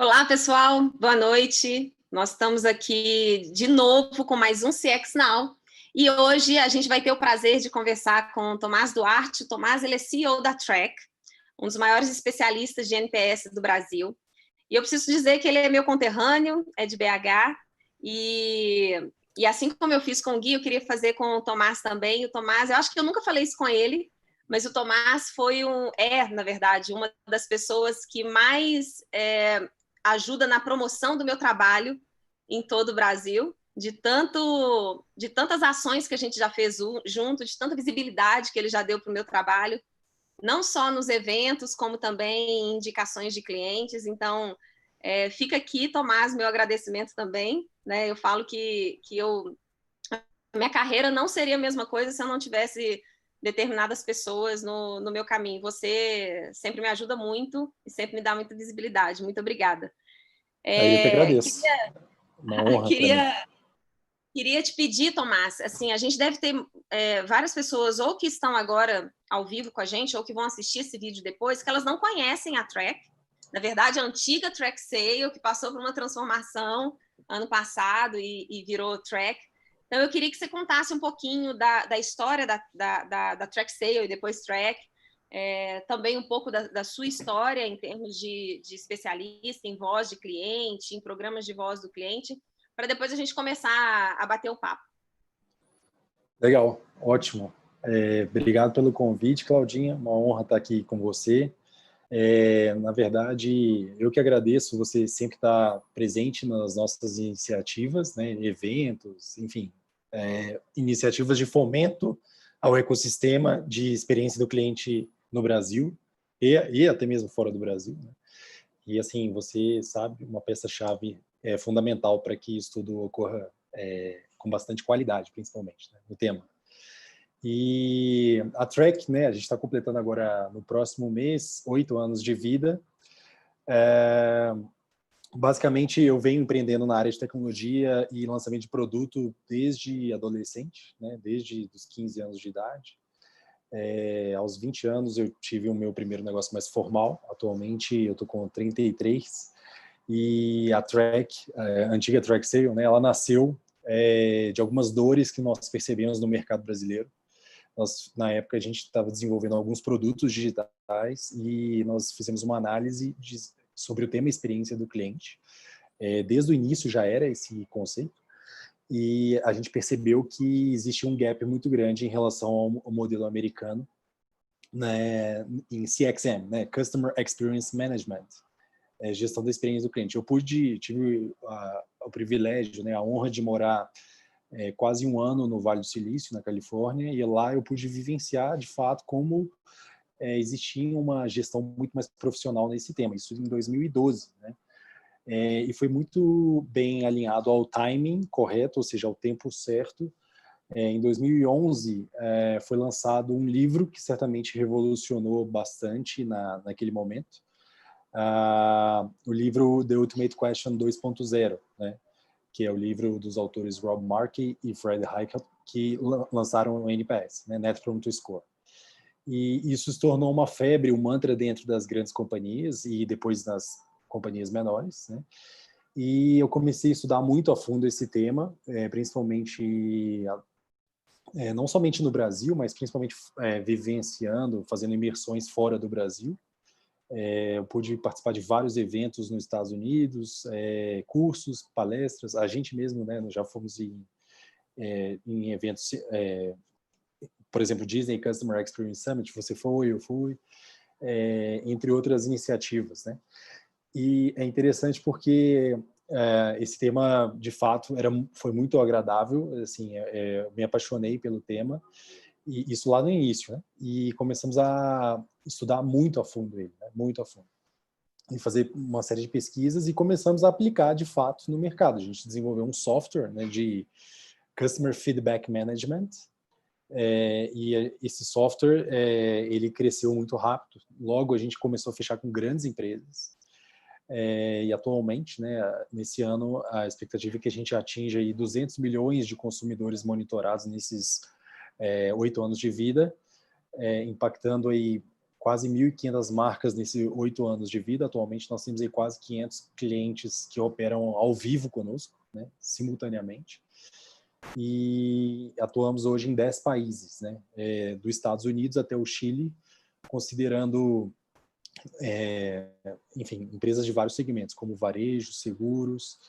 Olá, pessoal. Boa noite. Nós estamos aqui de novo com mais um CX Now. E hoje a gente vai ter o prazer de conversar com o Tomás Duarte. O Tomás, ele é CEO da Track, um dos maiores especialistas de NPS do Brasil. E eu preciso dizer que ele é meu conterrâneo, é de BH. E assim como eu fiz com o Gui, eu queria fazer com o Tomás também. O Tomás, eu acho que eu nunca falei isso com ele, mas o Tomás na verdade, uma das pessoas que mais ajuda na promoção do meu trabalho em todo o Brasil, de tantas ações que a gente já fez junto, de tanta visibilidade que ele já deu para o meu trabalho, não só nos eventos, como também em indicações de clientes. Então, fica aqui, Tomás, meu agradecimento também. Né? Eu falo que minha carreira não seria a mesma coisa se eu não tivesse determinadas pessoas no meu caminho. Você sempre me ajuda muito e sempre me dá muita visibilidade. Muito obrigada. Eu que agradeço. Uma honra para mim. Queria te pedir, Tomás, assim, a gente deve ter várias pessoas ou que estão agora ao vivo com a gente ou que vão assistir esse vídeo depois, que elas não conhecem a Track. Na verdade, a antiga Track Sale, que passou por uma transformação ano passado e virou Track. Então, eu queria que você contasse um pouquinho da história da Track Sale e depois Track, também um pouco da sua história em termos de especialista em voz de cliente, em programas de voz do cliente, para depois a gente começar a bater o papo. Legal, ótimo. Obrigado pelo convite, Claudinha. Uma honra estar aqui com você. Na verdade, eu que agradeço você sempre estar presente nas nossas iniciativas, né, eventos, enfim, iniciativas de fomento ao ecossistema de experiência do cliente no Brasil e até mesmo fora do Brasil. Né? E assim, você sabe, uma peça-chave fundamental para que isso tudo ocorra com bastante qualidade, principalmente, né, no tema. E a Track, né, a gente está completando agora, no próximo mês, 8 anos de vida. Basicamente, eu venho empreendendo na área de tecnologia e lançamento de produto desde adolescente, né, desde os 15 anos de idade. Aos 20 anos, eu tive o meu primeiro negócio mais formal. Atualmente, eu estou com 33. E a Track, a antiga Track Sale, né, ela nasceu de algumas dores que nós percebemos no mercado brasileiro. Na época, a gente estava desenvolvendo alguns produtos digitais e nós fizemos uma análise sobre o tema experiência do cliente. Desde o início já era esse conceito e a gente percebeu que existia um gap muito grande em relação ao modelo americano, né, em CXM, né, Customer Experience Management, gestão da experiência do cliente. Eu tive o privilégio, né, a honra de morar quase um ano no Vale do Silício, na Califórnia, e lá eu pude vivenciar, de fato, como existia uma gestão muito mais profissional nesse tema, isso em 2012, né? E foi muito bem alinhado ao timing correto, ou seja, ao tempo certo. Em 2011, foi lançado um livro que certamente revolucionou bastante naquele momento, o livro The Ultimate Question 2.0, né? Que é o livro dos autores Rob Markey e Fred Heichelt, que lançaram o NPS, né, Net Promoter Score. E isso se tornou uma febre, um mantra dentro das grandes companhias e depois nas companhias menores. Né? E eu comecei a estudar muito a fundo esse tema, principalmente, não somente no Brasil, mas principalmente vivenciando, fazendo imersões fora do Brasil. Eu pude participar de vários eventos nos Estados Unidos, cursos, palestras. A gente mesmo, né, já fomos em eventos, por exemplo, Disney Customer Experience Summit, você foi, eu fui, entre outras iniciativas, né? E é interessante porque esse tema, de fato, foi muito agradável. Assim, eu me apaixonei pelo tema. E isso lá no início, né? E começamos a estudar muito a fundo ele, né? Muito a fundo. E fazer uma série de pesquisas e começamos a aplicar, de fato, no mercado. A gente desenvolveu um software, né, de Customer Feedback Management, e esse software, ele cresceu muito rápido. Logo, a gente começou a fechar com grandes empresas. E atualmente, né, nesse ano, a expectativa é que a gente atinja aí 200 milhões de consumidores monitorados nesses 8 anos de vida, impactando aí quase 1.500 marcas nesses 8 anos de vida. Atualmente nós temos aí quase 500 clientes que operam ao vivo conosco, né, simultaneamente. E atuamos hoje em 10 países, né, dos Estados Unidos até o Chile, considerando, enfim, empresas de vários segmentos, como varejo, seguros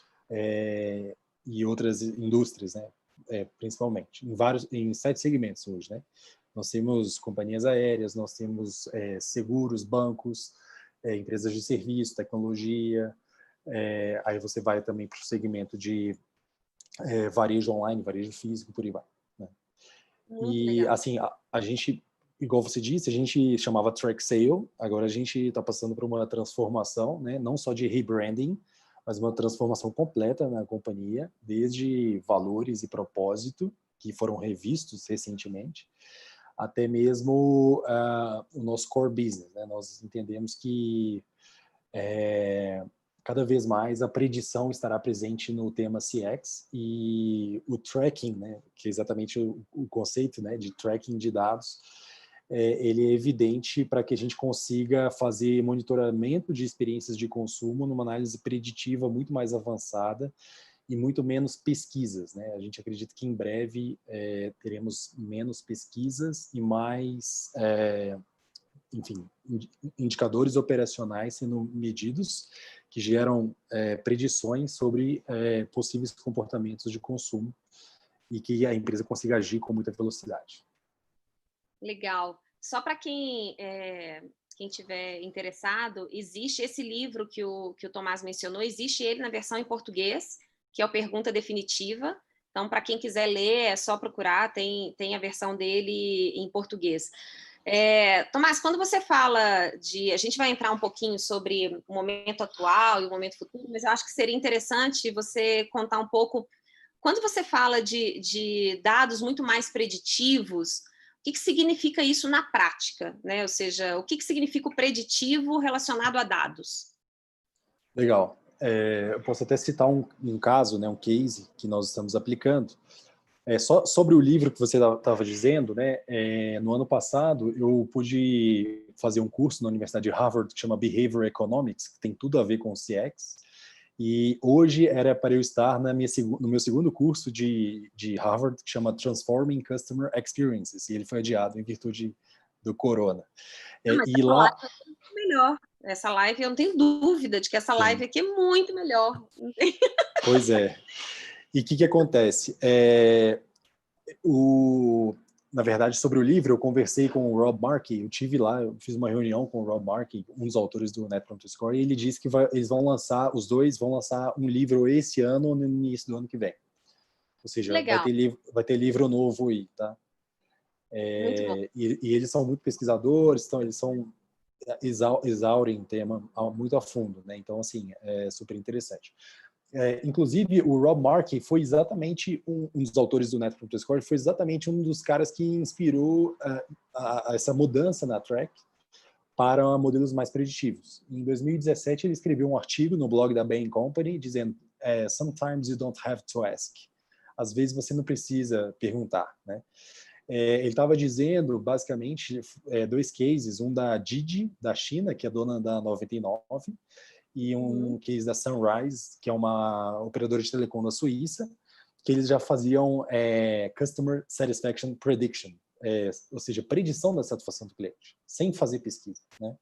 e outras indústrias, né, principalmente, em 7 segmentos hoje, né. Nós temos companhias aéreas, nós temos seguros, bancos, empresas de serviço, tecnologia, aí você vai também para o segmento de varejo online, varejo físico, por aí vai, né? Muito E, legal. assim, a gente, igual você disse, a gente chamava Track Sale, agora a gente está passando por uma transformação, né? Não só de rebranding, mas uma transformação completa na companhia, desde valores e propósito, que foram revistos recentemente, até mesmo o nosso core business, né? Nós entendemos que cada vez mais a predição estará presente no tema CX e o tracking, né, que é exatamente o conceito, né, de tracking de dados, ele é evidente para que a gente consiga fazer monitoramento de experiências de consumo numa análise preditiva muito mais avançada e muito menos pesquisas, né? A gente acredita que em breve teremos menos pesquisas e mais enfim, indicadores operacionais sendo medidos que geram predições sobre possíveis comportamentos de consumo e que a empresa consiga agir com muita velocidade. Legal. Só para quem tiver interessado, existe esse livro que o Tomás mencionou, existe ele na versão em português, que é o Pergunta Definitiva. Então, para quem quiser ler, é só procurar, tem a versão dele em português. Tomás, quando você fala a gente vai entrar um pouquinho sobre o momento atual e o momento futuro, mas eu acho que seria interessante você contar um pouco, quando você fala de dados muito mais preditivos, o que significa isso na prática, né? Ou seja, o que significa o preditivo relacionado a dados? Legal. Eu posso até citar um caso, né, um case que nós estamos aplicando. Só sobre o livro que você estava dizendo, né, no ano passado eu pude fazer um curso na Universidade de Harvard que chama Behavioral Economics, que tem tudo a ver com o CX, e hoje era para eu estar no meu segundo curso de Harvard, que chama Transforming Customer Experiences, e ele foi adiado em virtude do corona. Mas E essa lá... live é muito melhor. Essa live, eu não tenho dúvida de que essa live Sim, aqui é muito melhor. pois é. E o que acontece? Na verdade, sobre o livro, eu conversei com o Rob Markey, eu tive lá, eu fiz uma reunião com o Rob Markey, um dos autores do Net Promoter Score, e ele disse que eles vão lançar, os dois vão lançar um livro esse ano ou no início do ano que vem. Ou seja, Legal, vai ter livro novo aí, tá? muito bom. E eles são muito pesquisadores, eles exaurem o tema muito a fundo, né? Então, assim, é super interessante. Inclusive, o Rob Markey foi exatamente um dos autores do Net Promoter Score, foi exatamente um dos caras que inspirou essa mudança na Track para modelos mais preditivos. Em 2017, ele escreveu um artigo no blog da Bain Company dizendo "Sometimes you don't have to ask". Às vezes você não precisa perguntar, né? Ele estava dizendo, basicamente, 2 cases, um da Didi, da China, que é dona da 99, e um case da Sunrise, que é uma operadora de telecom da Suíça, que eles já faziam Customer Satisfaction Prediction, ou seja, predição da satisfação do cliente, sem fazer pesquisa, né?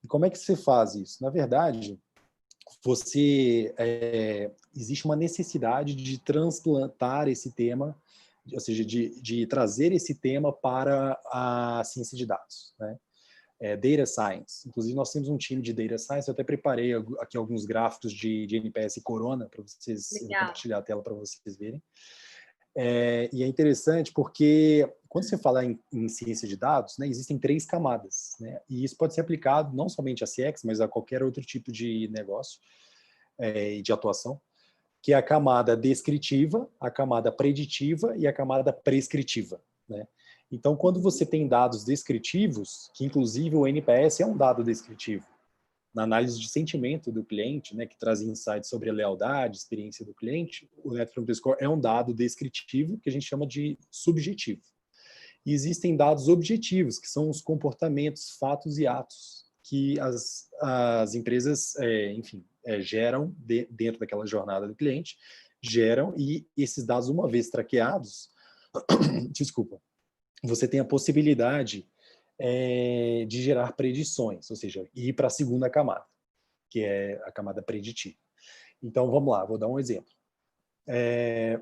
E como é que você faz isso? Na verdade, existe uma necessidade de transplantar esse tema, ou seja, de trazer esse tema para a ciência de dados, né? Data Science. Inclusive, nós temos um time de Data Science, eu até preparei aqui alguns gráficos de NPS e Corona, para vocês, eu vou Legal. compartilhar a tela para vocês verem. E é interessante porque, quando você fala em ciência de dados, né, existem 3 camadas, né, e isso pode ser aplicado não somente a CX, mas a qualquer outro tipo de negócio e de atuação, que é a camada descritiva, a camada preditiva e a camada prescritiva, né? Então, quando você tem dados descritivos, que inclusive o NPS é um dado descritivo, na análise de sentimento do cliente, né, que traz insights sobre a lealdade, experiência do cliente, o Net Promoter Score é um dado descritivo que a gente chama de subjetivo. E existem dados objetivos, que são os comportamentos, fatos e atos que as empresas, enfim, geram dentro daquela jornada do cliente, geram, e esses dados, uma vez traqueados, desculpa, você tem a possibilidade de gerar predições, ou seja, ir para a segunda camada, que é a camada preditiva. Então, vamos lá, vou dar um exemplo.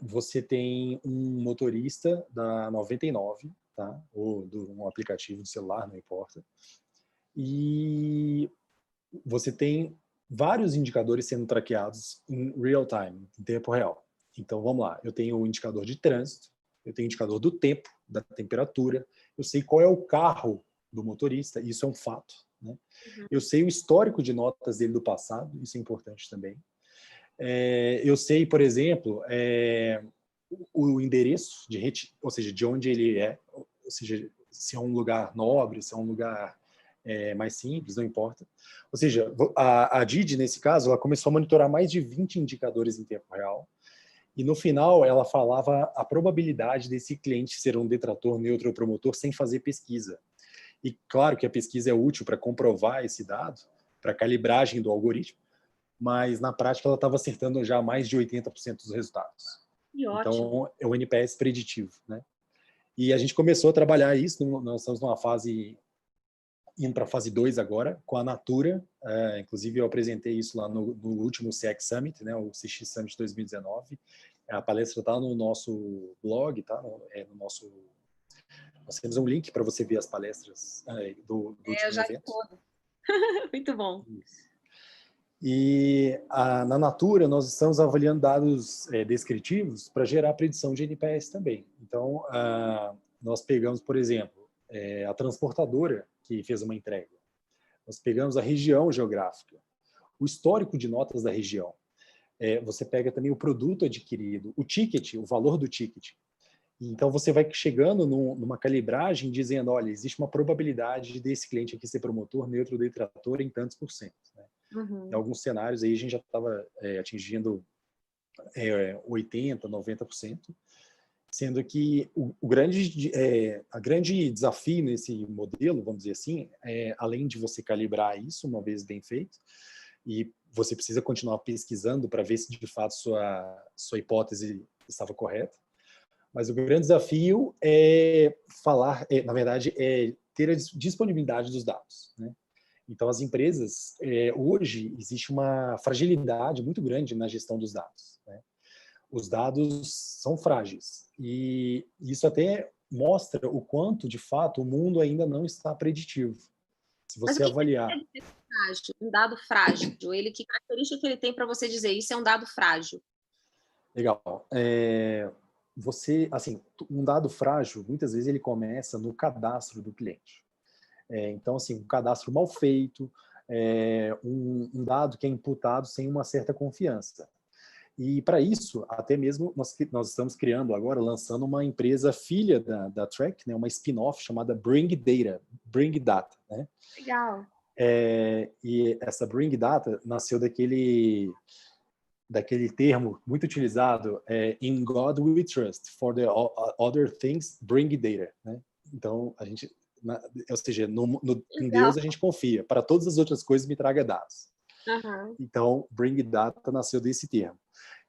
Você tem um motorista da 99, tá? Ou de um aplicativo de celular, não importa, e você tem vários indicadores sendo traqueados em real time, em tempo real. Então, vamos lá, eu tenho o indicador de trânsito, eu tenho o indicador do tempo, da temperatura, eu sei qual é o carro do motorista, isso é um fato, né? Eu sei o histórico de notas dele do passado, isso é importante também. Eu sei, por exemplo, o endereço, ou seja, de onde ele é, ou seja, se é um lugar nobre, se é um lugar mais simples, não importa. Ou seja, a Didi, nesse caso, ela começou a monitorar mais de 20 indicadores em tempo real, e no final ela falava a probabilidade desse cliente ser um detrator, neutro ou promotor sem fazer pesquisa. E claro que a pesquisa é útil para comprovar esse dado, para calibragem do algoritmo, mas na prática ela estava acertando já mais de 80% dos resultados. Que ótimo. Então, é o NPS preditivo, né? E a gente começou a trabalhar isso, nós estamos numa fase, indo para a fase 2 agora, com a Natura, inclusive eu apresentei isso lá no último CX Summit, né, o CX Summit 2019, a palestra está no nosso blog, tá? Nós temos um link para você ver as palestras do último Eu já evento. todo. Muito bom. Isso. E na Natura, nós estamos avaliando dados descritivos para gerar predição de NPS também. Então, nós pegamos, por exemplo, a transportadora que fez uma entrega. Nós pegamos a região geográfica, o histórico de notas da região. Você pega também o produto adquirido, o ticket, o valor do ticket. Então, você vai chegando numa calibragem dizendo, olha, existe uma probabilidade desse cliente aqui ser promotor, neutro, detrator em tantos por cento, né? Em alguns cenários aí a gente já estava atingindo 80%, 90%, sendo que a grande desafio nesse modelo, vamos dizer assim, além de você calibrar isso uma vez bem feito, e você precisa continuar pesquisando para ver se de fato sua hipótese estava correta, mas o grande desafio na verdade, é ter a disponibilidade dos dados, né? Então, as empresas, hoje, existe uma fragilidade muito grande na gestão dos dados, né? Os dados são frágeis. E isso até mostra o quanto, de fato, o mundo ainda não está preditivo. Se Mas o você que avaliar... é frágil? Um dado frágil? Que característica que ele tem para você dizer isso é um dado frágil? Legal. Assim, um dado frágil, muitas vezes ele começa no cadastro do cliente. Então, assim, um cadastro mal feito, um dado que é imputado sem uma certa confiança. E para isso, até mesmo nós estamos criando agora, lançando uma empresa filha da Track, né, uma spin-off chamada Bring Data, né? Legal. E essa Bring Data nasceu daquele termo muito utilizado, In God We Trust, for the other things, bring data, né? Então, ou seja, em Deus a gente confia, para todas as outras coisas me traga dados. Então, Bring Data nasceu desse termo,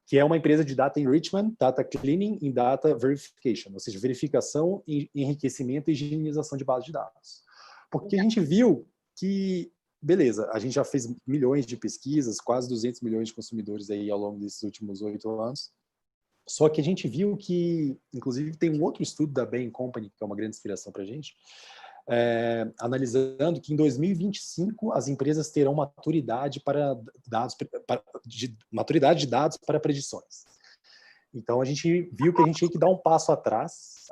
que é uma empresa de data enrichment, data cleaning e data verification, ou seja, verificação, enriquecimento e higienização de bases de dados. Porque a gente viu que, beleza, a gente já fez milhões de pesquisas, quase 200 milhões de consumidores aí ao longo desses últimos 8 anos, só que a gente viu que, inclusive, tem um outro estudo da Bain Company, que é uma grande inspiração para a gente, analisando que em 2025 as empresas terão maturidade maturidade de dados para predições. Então a gente viu que a gente tinha que dar um passo atrás,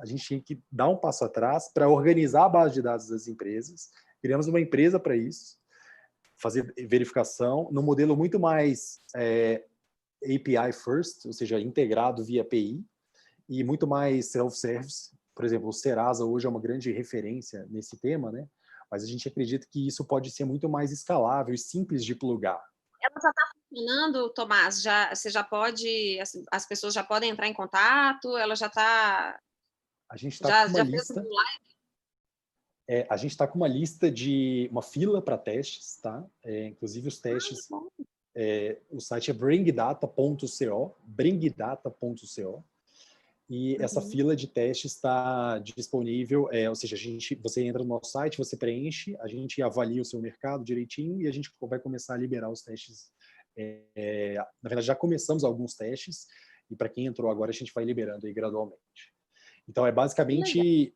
para organizar a base de dados das empresas. Criamos uma empresa para isso, fazer verificação no modelo muito mais API first, ou seja, integrado via API, e muito mais self-service. Por exemplo, o Serasa hoje é uma grande referência nesse tema, né? Mas a gente acredita que isso pode ser muito mais escalável e simples de plugar. Ela já está funcionando, Tomás? Você já pode, as pessoas já podem entrar em contato? Ela já está... A gente está com uma Já fez um lista. live? A gente está com uma lista de uma fila para testes, tá? Inclusive os testes. O site é bringdata.co, e essa fila de testes está disponível, ou seja, você entra no nosso site, você preenche, a gente avalia o seu mercado direitinho e a gente vai começar a liberar os testes. Na verdade, já começamos alguns testes e para quem entrou agora, a gente vai liberando aí gradualmente. Então, basicamente,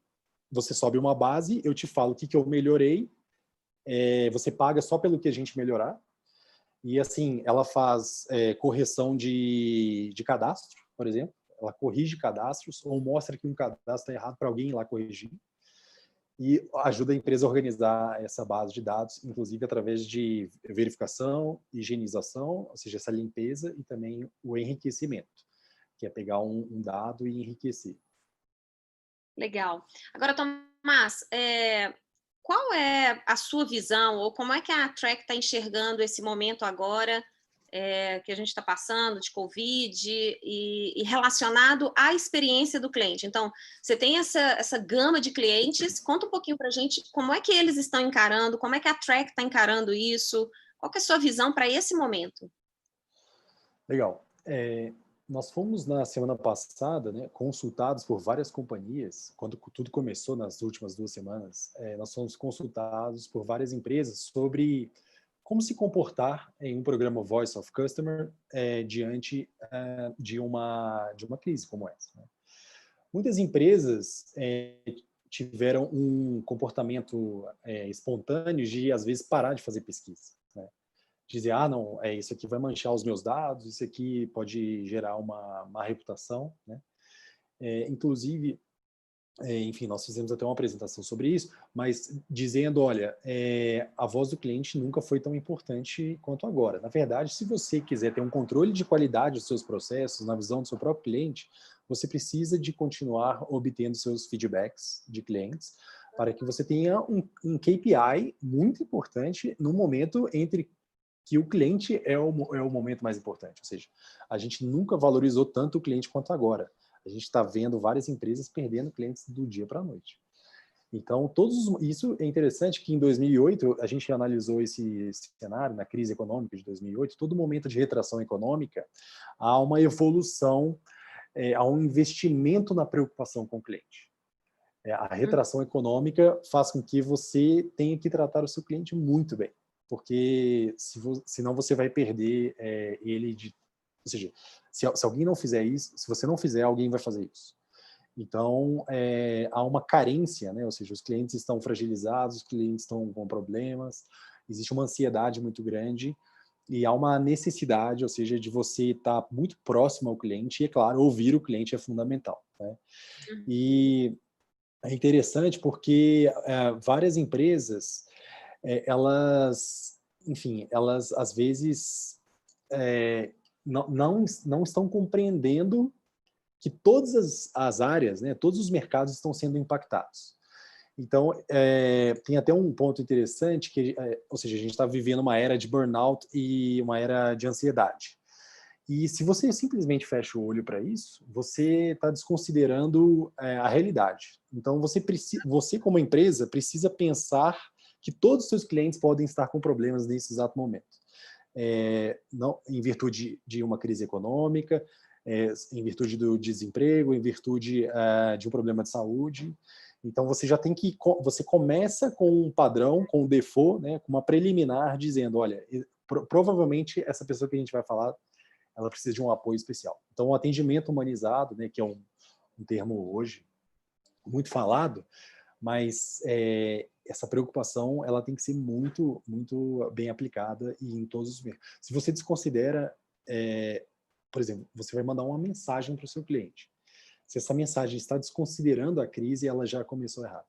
você sobe uma base, eu te falo o que eu melhorei, você paga só pelo que a gente melhorar, e assim, ela faz correção de cadastro, por exemplo, ela corrige cadastros ou mostra que um cadastro está errado para alguém ir lá corrigir, e ajuda a empresa a organizar essa base de dados, inclusive através de verificação, higienização, ou seja, essa limpeza, e também o enriquecimento, que é pegar um dado e enriquecer. Legal. Agora, Tomás, qual é a sua visão, ou como é que a Track está enxergando esse momento agora que a gente está passando de Covid e relacionado à experiência do cliente? Então, você tem essa gama de clientes, conta um pouquinho para a gente como é que eles estão encarando, como é que a Track está encarando isso, qual que é a sua visão para esse momento? Legal. Nós fomos, na semana passada, né, consultados por várias companhias, quando tudo começou nas últimas 2 semanas, nós fomos consultados por várias empresas sobre como se comportar em um programa Voice of Customer diante de uma crise como essa, né? Muitas empresas tiveram um comportamento espontâneo de, às vezes, parar de fazer pesquisa, né? Dizer, não, isso aqui vai manchar os meus dados, isso aqui pode gerar uma má reputação, né? Inclusive, enfim, nós fizemos até uma apresentação sobre isso, mas dizendo, olha, a voz do cliente nunca foi tão importante quanto agora. Na verdade, se você quiser ter um controle de qualidade dos seus processos, na visão do seu próprio cliente, você precisa de continuar obtendo seus feedbacks de clientes para que você tenha um KPI muito importante no momento entre que o cliente é o momento mais importante. Ou seja, a gente nunca valorizou tanto o cliente quanto agora. A gente está vendo várias empresas perdendo clientes do dia para a noite. Então, isso é interessante que em 2008, a gente analisou esse cenário, na crise econômica de 2008, todo momento de retração econômica, há uma evolução, há um investimento na preocupação com o cliente. A retração econômica faz com que você tenha que tratar o seu cliente muito bem, porque senão você vai perder ele de... Ou seja, se alguém não fizer isso, se você não fizer, alguém vai fazer isso. Então, há uma carência, né? Ou seja, os clientes estão fragilizados, os clientes estão com problemas, existe uma ansiedade muito grande e há uma necessidade, ou seja, de você estar muito próximo ao cliente e, é claro, ouvir o cliente é fundamental, né? E é interessante porque várias empresas, elas, enfim, elas às vezes não estão compreendendo que todas as áreas, né, todos os mercados estão sendo impactados. Então, tem até um ponto interessante, que, ou seja, a gente está vivendo uma era de burnout e uma era de ansiedade. E se você simplesmente fecha o olho para isso, você está desconsiderando a realidade. Então, você como empresa precisa pensar que todos os seus clientes podem estar com problemas nesse exato momento. Não, em virtude de uma crise econômica, em virtude do desemprego, em virtude de um problema de saúde. Então, você já tem que... Você começa com um padrão, com um default, né, com uma preliminar, dizendo, olha, provavelmente essa pessoa que a gente vai falar, ela precisa de um apoio especial. Então, o atendimento humanizado, né, que é um termo hoje muito falado, mas essa preocupação ela tem que ser muito, muito bem aplicada e em todos os mercados. Se você desconsidera, por exemplo, você vai mandar uma mensagem para o seu cliente. Se essa mensagem está desconsiderando a crise, ela já começou errado.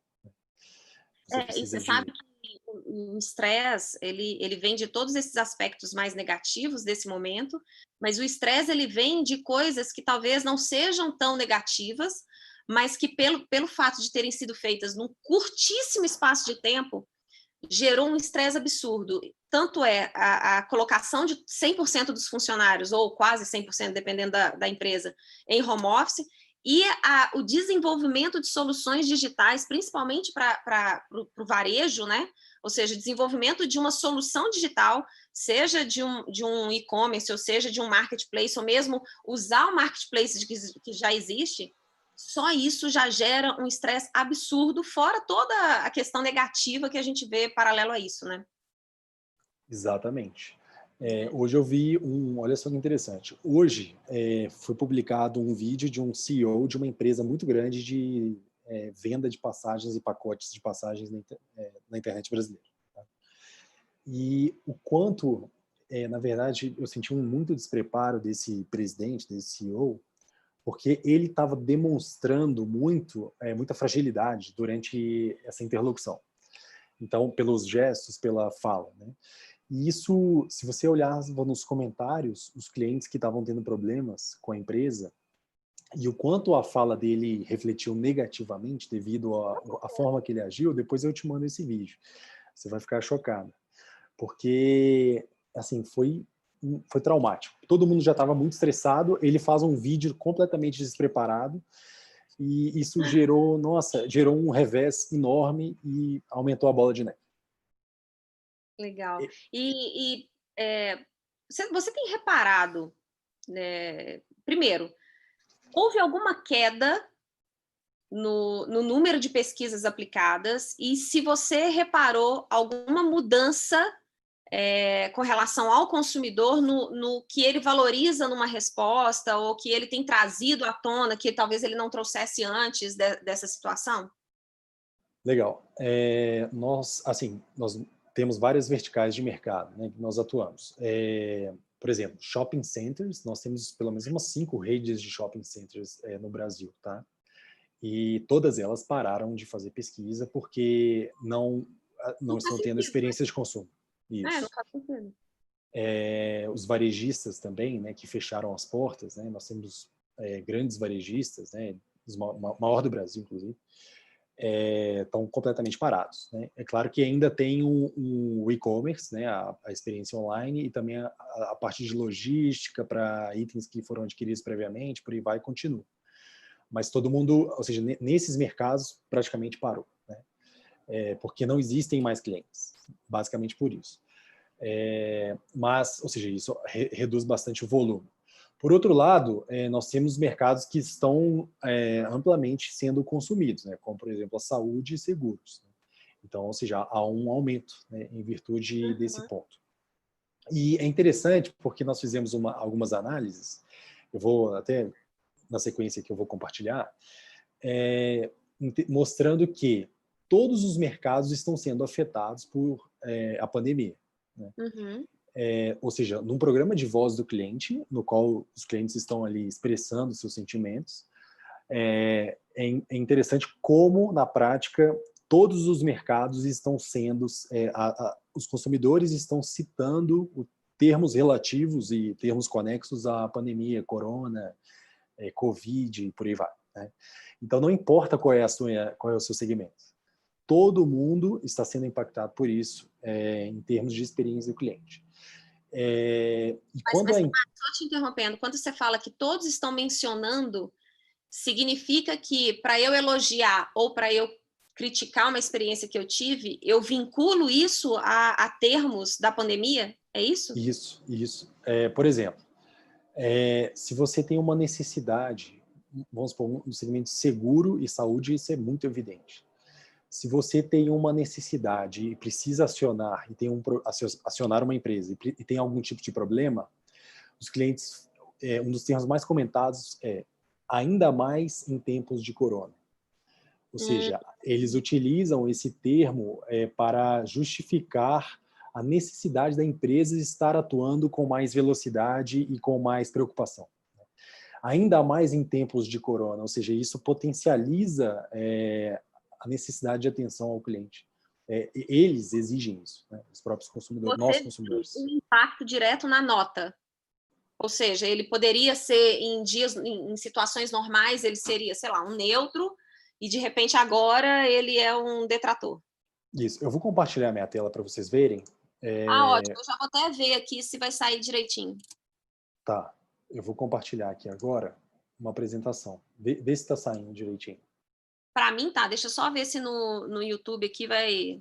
E você sabe que o estresse, ele vem de todos esses aspectos mais negativos desse momento, mas o estresse ele vem de coisas que talvez não sejam tão negativas, mas que pelo fato de terem sido feitas num curtíssimo espaço de tempo, gerou um estresse absurdo. Tanto a colocação de 100% dos funcionários, ou quase 100%, dependendo da empresa, em home office, e o desenvolvimento de soluções digitais, principalmente para o varejo, né? Ou seja, desenvolvimento de uma solução digital, seja de um e-commerce, ou seja, de um marketplace, ou mesmo usar o marketplace que já existe, só isso já gera um estresse absurdo, fora toda a questão negativa que a gente vê paralelo a isso, né? Exatamente. Hoje eu vi olha só que interessante. Hoje foi publicado um vídeo de um CEO de uma empresa muito grande de venda de passagens e pacotes de passagens na internet brasileira. Tá? E o quanto, na verdade, eu senti muito despreparo desse presidente, desse CEO, porque ele estava demonstrando muita fragilidade durante essa interlocução. Então, pelos gestos, pela fala, né? E isso, se você olhar nos comentários, os clientes que estavam tendo problemas com a empresa e o quanto a fala dele refletiu negativamente devido à forma que ele agiu, depois eu te mando esse vídeo. Você vai ficar chocado. Porque, assim, foi traumático. Todo mundo já estava muito estressado, ele faz um vídeo completamente despreparado e isso gerou um revés enorme e aumentou a bola de neve. Legal. Você tem reparado, né, primeiro, houve alguma queda no número de pesquisas aplicadas e se você reparou alguma mudança com relação ao consumidor no que ele valoriza numa resposta ou que ele tem trazido à tona, que talvez ele não trouxesse antes dessa situação? Legal. Nós temos várias verticais de mercado, né, que nós atuamos. Por exemplo, shopping centers, nós temos pelo menos umas 5 redes de shopping centers no Brasil, tá? E todas elas pararam de fazer pesquisa porque não estão tendo experiência de consumo. Não Isso. faz sentido. Os varejistas também, né, que fecharam as portas, né, nós temos grandes varejistas, né, os maior do Brasil, inclusive, estão completamente parados, né? É claro que ainda tem o e-commerce, né, a experiência online e também a parte de logística para itens que foram adquiridos previamente, por aí vai, continua. Mas todo mundo, ou seja, nesses mercados praticamente parou, né? Porque não existem mais clientes, basicamente por isso. Mas, ou seja, isso reduz bastante o volume. Por outro lado, nós temos mercados que estão amplamente sendo consumidos, né? Como, por exemplo, a saúde e seguros. Então, ou seja, há um aumento, né, em virtude desse ponto. E é interessante porque nós fizemos algumas análises, eu vou até, na sequência que eu vou compartilhar, mostrando que todos os mercados estão sendo afetados por a pandemia. Né? Uhum. Ou seja, num programa de voz do cliente, no qual os clientes estão ali expressando seus sentimentos, é interessante como, na prática, todos os mercados estão sendo, os consumidores estão citando termos relativos e termos conexos à pandemia, corona, Covid, e por aí vai. Né? Então, não importa qual é o seu segmento. Todo mundo está sendo impactado por isso, em termos de experiência do cliente. Só te interrompendo, quando você fala que todos estão mencionando, significa que para eu elogiar ou para eu criticar uma experiência que eu tive, eu vinculo isso a termos da pandemia? É isso? Isso. Por exemplo, se você tem uma necessidade, vamos supor, no segmento seguro e saúde, isso é muito evidente. Se você tem uma necessidade e precisa acionar uma empresa e tem algum tipo de problema, os clientes, um dos termos mais comentados é ainda mais em tempos de corona. Ou seja, eles utilizam esse termo para justificar a necessidade da empresa estar atuando com mais velocidade e com mais preocupação. Ainda mais em tempos de corona, ou seja, isso potencializa a necessidade de atenção ao cliente. Eles exigem isso, né? Os próprios consumidores, nós consumidores. Um impacto direto na nota. Ou seja, ele poderia ser em situações normais, ele seria, sei lá, um neutro, e de repente agora ele é um detrator. Isso. Eu vou compartilhar minha tela para vocês verem. Ótimo. Eu já vou até ver aqui se vai sair direitinho. Tá. Eu vou compartilhar aqui agora, uma apresentação. Vê se está saindo direitinho. Para mim tá, deixa eu só ver se no YouTube aqui vai...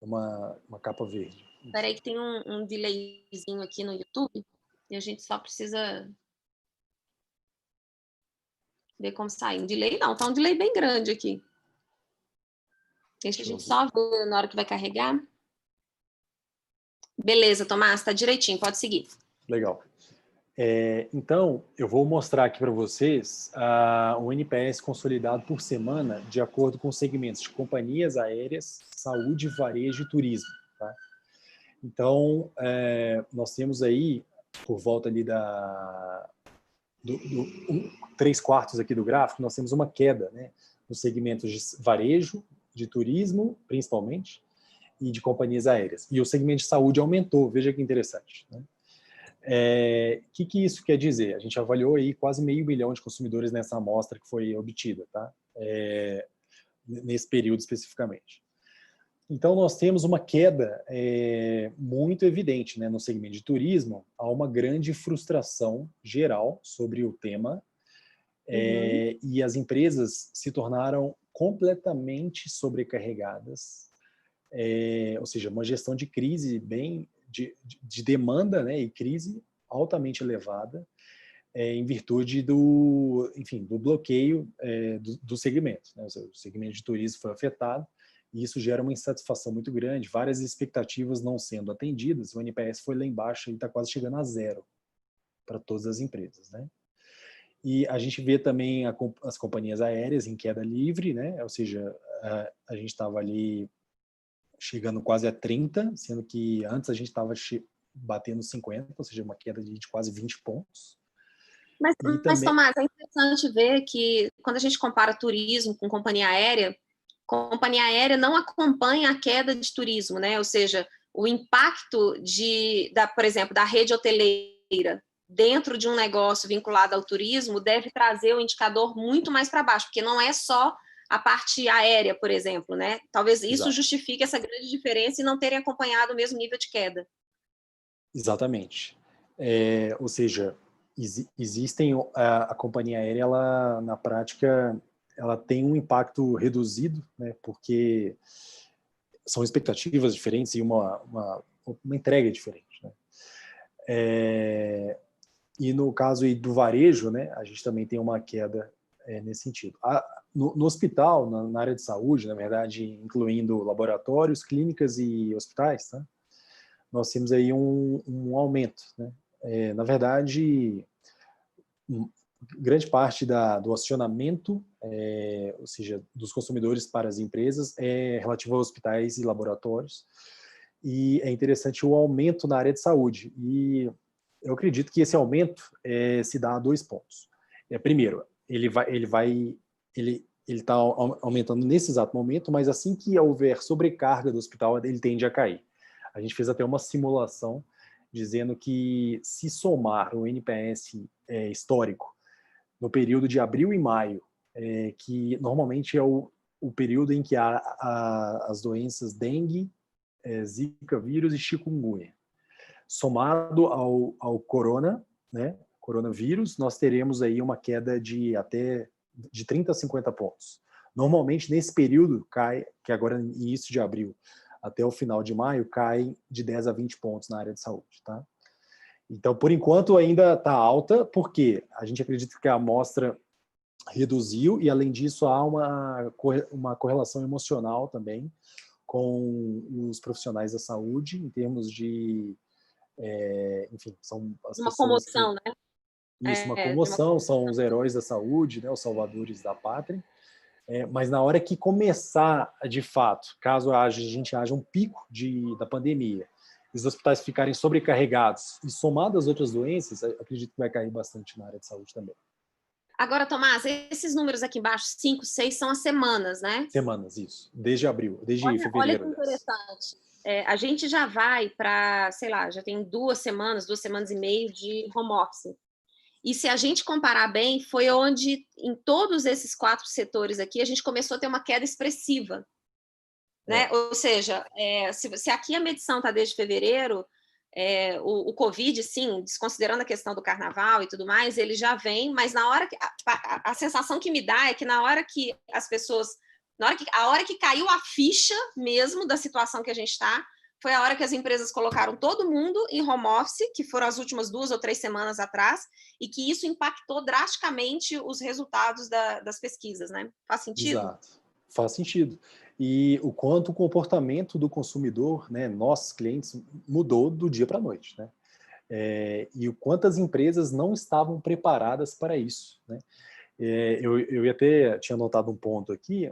Uma capa verde. Espera aí que tem um delayzinho aqui no YouTube e a gente só precisa ver como sai. Um delay não, tá um delay bem grande aqui. Deixa a gente só ver na hora que vai carregar. Beleza, Tomás, tá direitinho, pode seguir. Legal. Então, eu vou mostrar aqui para vocês o NPS consolidado por semana de acordo com os segmentos de companhias aéreas, saúde, varejo e turismo. Tá? Então, nós temos aí, por volta ali do 3/4 aqui do gráfico, nós temos uma queda, né, nos segmentos de varejo, de turismo, principalmente, e de companhias aéreas. E o segmento de saúde aumentou, veja que interessante. Né? Que isso quer dizer? A gente avaliou aí quase 500 mil de consumidores nessa amostra que foi obtida, tá? Nesse período especificamente. Então, nós temos uma queda muito evidente, né, no segmento de turismo. Há uma grande frustração geral sobre o tema, e as empresas se tornaram completamente sobrecarregadas, ou seja, uma gestão de crise de demanda, né, e crise altamente elevada, em virtude do bloqueio do segmento. Né? O segmento de turismo foi afetado, e isso gera uma insatisfação muito grande, várias expectativas não sendo atendidas, o NPS foi lá embaixo e está quase chegando a 0 para todas as empresas. Né? E a gente vê também as companhias aéreas em queda livre, né? Ou seja, a gente estava ali chegando quase a 30, sendo que antes a gente estava batendo 50, ou seja, uma queda de quase 20 pontos. Mas Tomás, é interessante ver que quando a gente compara turismo com companhia aérea não acompanha a queda de turismo, né? Ou seja, o impacto por exemplo, da rede hoteleira dentro de um negócio vinculado ao turismo deve trazer o indicador muito mais para baixo, porque não é só a parte aérea, por exemplo, né? Talvez isso justifique essa grande diferença e não terem acompanhado o mesmo nível de queda. Exatamente. Ou seja, existem a companhia aérea, ela na prática ela tem um impacto reduzido, né? Porque são expectativas diferentes e uma entrega diferente. Né? E no caso aí do varejo, né? A gente também tem uma queda nesse sentido. No hospital, na área de saúde, na verdade, incluindo laboratórios, clínicas e hospitais, tá? Nós temos aí um aumento. Né? Na verdade, grande parte do acionamento, ou seja, dos consumidores para as empresas, é relativo a hospitais e laboratórios. E é interessante o aumento na área de saúde. E eu acredito que esse aumento se dá a 2 pontos. Primeiro, ele está aumentando nesse exato momento, mas assim que houver sobrecarga do hospital, ele tende a cair. A gente fez até uma simulação dizendo que se somar o NPS histórico no período de abril e maio, que normalmente é o período em que há as doenças dengue, zika vírus e chikungunya, somado ao coronavírus, nós teremos aí uma queda de até de 30 a 50 pontos. Normalmente, nesse período, que agora é início de abril, até o final de maio, cai de 10 a 20 pontos na área de saúde. Tá? Então, por enquanto, ainda está alta, porque a gente acredita que a amostra reduziu e, além disso, há uma correlação emocional também com os profissionais da saúde, em termos de... enfim, são as uma pessoas comoção, que... né? Isso, uma comoção, são os heróis da saúde, né, os salvadores da pátria. Mas na hora que começar, de fato, caso a gente haja um pico da pandemia, os hospitais ficarem sobrecarregados e somadas às outras doenças, acredito que vai cair bastante na área de saúde também. Agora, Tomás, esses números aqui embaixo, 5, 6, são as semanas, né? Semanas, isso. Desde abril, desde fevereiro. Olha que interessante. A gente já vai para, sei lá, já tem 2 semanas e meia de home office. E se a gente comparar bem, foi onde, em todos esses 4 setores aqui, a gente começou a ter uma queda expressiva. Né? Ou seja, se aqui a medição está desde fevereiro, o Covid, sim, desconsiderando a questão do carnaval e tudo mais, ele já vem, mas na hora que a sensação que me dá é que na hora que as pessoas, a hora que caiu a ficha mesmo da situação que a gente está, foi a hora que as empresas colocaram todo mundo em home office, que foram as últimas 2 ou 3 semanas atrás, e que isso impactou drasticamente os resultados das pesquisas, né? Faz sentido? Exato, faz sentido. E o quanto o comportamento do consumidor, né, nossos clientes, mudou do dia para a noite, né? E o quanto as empresas não estavam preparadas para isso, né? Eu até tinha anotado um ponto aqui,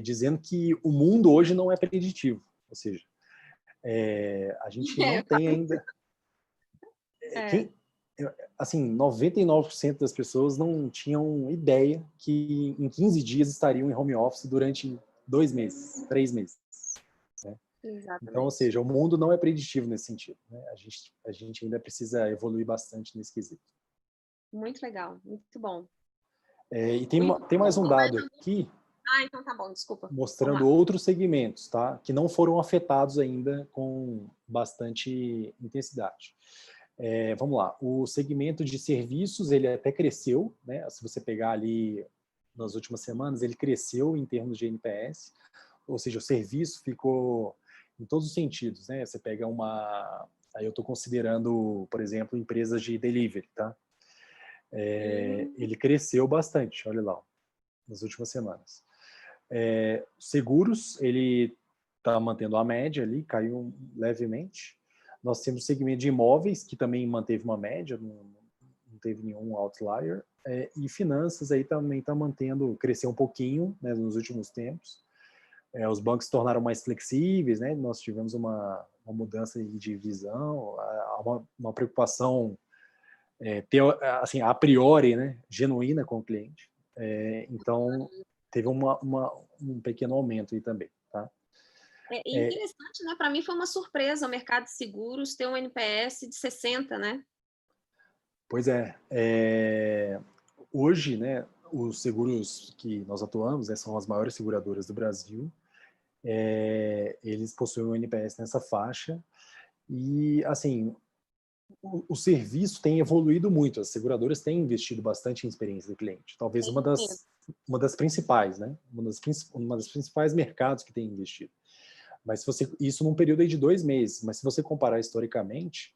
dizendo que o mundo hoje não é preditivo, ou seja, a gente não tem ainda... Assim, 99% das pessoas não tinham ideia que em 15 dias estariam em home office durante 2 meses, 3 meses. Né? Então, ou seja, o mundo não é preditivo nesse sentido. Né? A gente ainda precisa evoluir bastante nesse quesito. Muito legal, muito bom. E tem mais um dado aqui. Então tá bom, desculpa. Mostrando outros segmentos, tá? Que não foram afetados ainda com bastante intensidade. Vamos lá, o segmento de serviços, ele até cresceu, né? Se você pegar ali nas últimas semanas, ele cresceu em termos de NPS, ou seja, o serviço ficou em todos os sentidos, né? Você pega aí eu estou considerando, por exemplo, empresas de delivery, tá? Ele cresceu bastante, olha lá, nas últimas semanas. Seguros, ele está mantendo a média ali, caiu levemente. Nós temos o segmento de imóveis, que também manteve uma média, não teve nenhum outlier. E finanças aí também está mantendo, cresceu um pouquinho, né, nos últimos tempos. Os bancos se tornaram mais flexíveis, né? Nós tivemos uma mudança de visão, uma preocupação, assim, a priori, né, genuína com o cliente. Então, teve um pequeno aumento aí também, tá? Interessante, né? Para mim foi uma surpresa o mercado de seguros ter um NPS de 60, né? Pois hoje, né, os seguros que nós atuamos, né, são as maiores seguradoras do Brasil. Eles possuem um NPS nessa faixa e, assim, o serviço tem evoluído muito. As seguradoras têm investido bastante em experiência do cliente. Talvez uma das principais, né? Uma das principais mercados que tem investido. Mas isso num período aí de 2 meses. Mas se você comparar historicamente,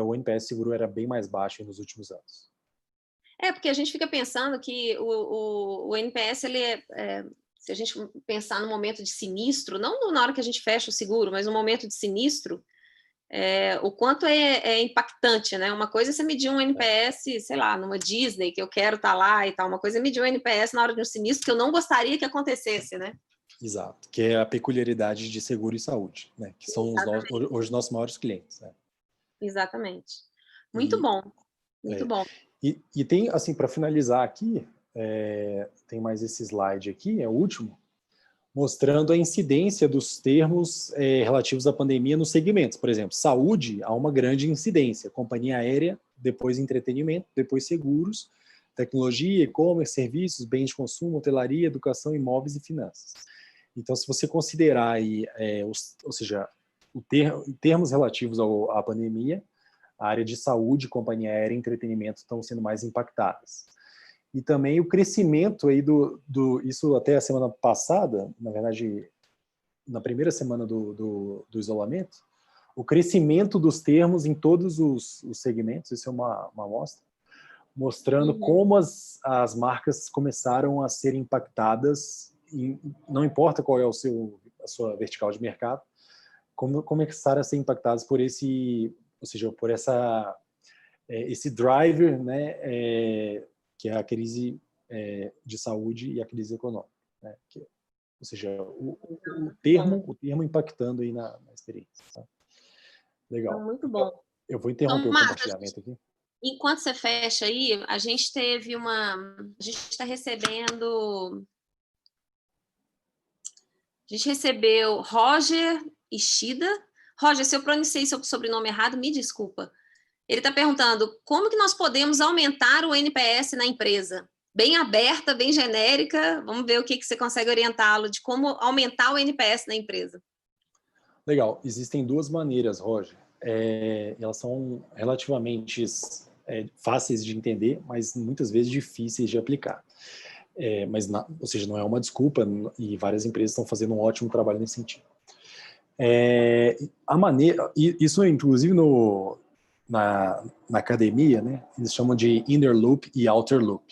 o NPS seguro era bem mais baixo nos últimos anos. Porque a gente fica pensando que o NPS, ele se a gente pensar no momento de sinistro, não na hora que a gente fecha o seguro, mas no momento de sinistro, o quanto é impactante, né? Uma coisa é você medir um NPS, sei lá, numa Disney, que eu quero estar lá e tal, uma coisa é medir um NPS na hora de um sinistro que eu não gostaria que acontecesse, né? Exato, que é a peculiaridade de seguro e saúde, né? Que são hoje os nossos maiores clientes. Né? Exatamente. Muito bom, muito bom. E tem, assim, para finalizar aqui, tem mais esse slide aqui, é o último, mostrando a incidência dos termos relativos à pandemia nos segmentos. Por exemplo, saúde, há uma grande incidência. Companhia aérea, depois entretenimento, depois seguros, tecnologia, e-commerce, serviços, bens de consumo, hotelaria, educação, imóveis e finanças. Então, se você considerar aí, ou seja, termos relativos à pandemia, a área de saúde, companhia aérea e entretenimento estão sendo mais impactadas. E também o crescimento aí isso até a semana passada, na verdade, na primeira semana do isolamento, o crescimento dos termos em todos os segmentos, isso é uma amostra, mostrando como as marcas começaram a ser impactadas, e não importa qual é a sua vertical de mercado, como começaram a ser impactadas por esse driver, né, que é a crise de saúde e a crise econômica, né? Ou seja, o termo impactando aí na experiência. Tá? Legal. Muito bom. Eu vou interromper o compartilhamento aqui. Enquanto você fecha aí, a gente está recebendo... A gente recebeu Roger Ishida. Roger, se eu pronunciei seu sobrenome errado, me desculpa. Ele está perguntando como que nós podemos aumentar o NPS na empresa? Bem aberta, bem genérica. Vamos ver o que você consegue orientá-lo de como aumentar o NPS na empresa. Legal. Existem 2 maneiras, Roger. elas são relativamente fáceis de entender, mas muitas vezes difíceis de aplicar. Ou seja, não é uma desculpa, e várias empresas estão fazendo um ótimo trabalho nesse sentido. Isso inclusive na academia, né, eles chamam de inner loop e outer loop.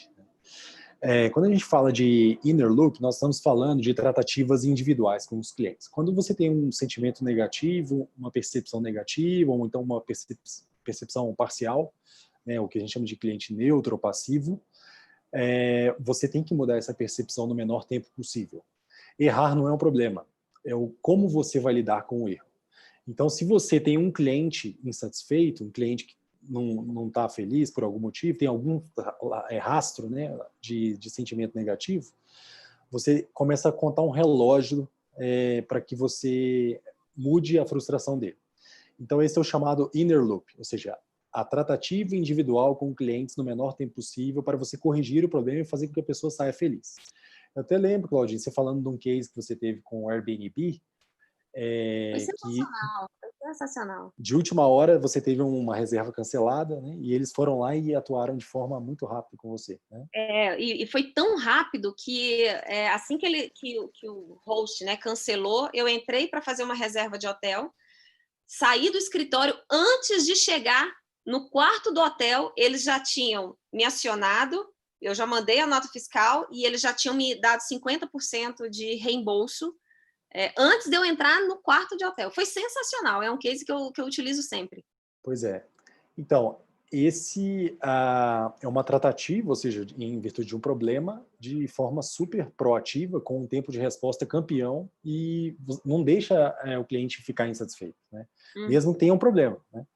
Quando a gente fala de inner loop, nós estamos falando de tratativas individuais com os clientes. Quando você tem um sentimento negativo, uma percepção negativa, ou então uma percepção parcial, né, o que a gente chama de cliente neutro ou passivo, você tem que mudar essa percepção no menor tempo possível. Errar não é um problema, é o como você vai lidar com o erro. Então, se você tem um cliente insatisfeito, um cliente que não está feliz por algum motivo, tem algum rastro, né, de sentimento negativo, você começa a contar um relógio para que você mude a frustração dele. Então, esse é o chamado inner loop, ou seja, a tratativa individual com clientes no menor tempo possível para você corrigir o problema e fazer com que a pessoa saia feliz. Eu até lembro, Claudinha, você falando de um case que você teve com o Airbnb, Foi que sensacional, foi sensacional. de última hora você teve uma reserva cancelada, né? E eles foram lá e atuaram de forma muito rápida com você, né? E foi tão rápido que assim que o host, né, cancelou, eu entrei para fazer uma reserva de hotel, saí do escritório, antes de chegar no quarto do hotel, eles já tinham me acionado, eu já mandei a nota fiscal e eles já tinham me dado 50% de reembolso antes de eu entrar no quarto de hotel. Foi sensacional, é um case que eu utilizo sempre. Pois é. Então, esse é uma tratativa, ou seja, em virtude de um problema, de forma super proativa, com um tempo de resposta campeão, e não deixa o cliente ficar insatisfeito, né? Mesmo que tenha um problema, né?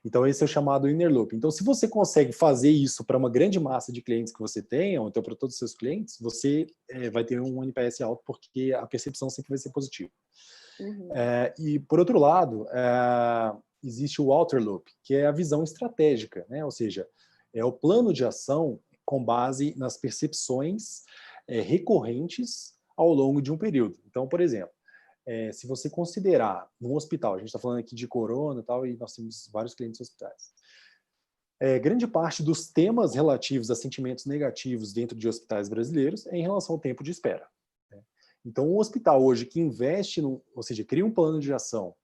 Então, esse é o chamado inner loop. Então, se você consegue fazer isso para uma grande massa de clientes que você tenha, ou então para todos os seus clientes, você vai ter um NPS alto, porque a percepção sempre vai ser positiva. E, por outro lado, existe o outer loop, que é a visão estratégica, né? Ou seja, é o plano de ação com base nas percepções recorrentes ao longo de um período. Então, por exemplo, se você considerar um hospital, a gente está falando aqui de corona e tal, e nós temos vários clientes em hospitais. Grande parte dos temas relativos a sentimentos negativos dentro de hospitais brasileiros é em relação ao tempo de espera. Né? Então, o hospital hoje que investe, ou seja, cria um plano de ação,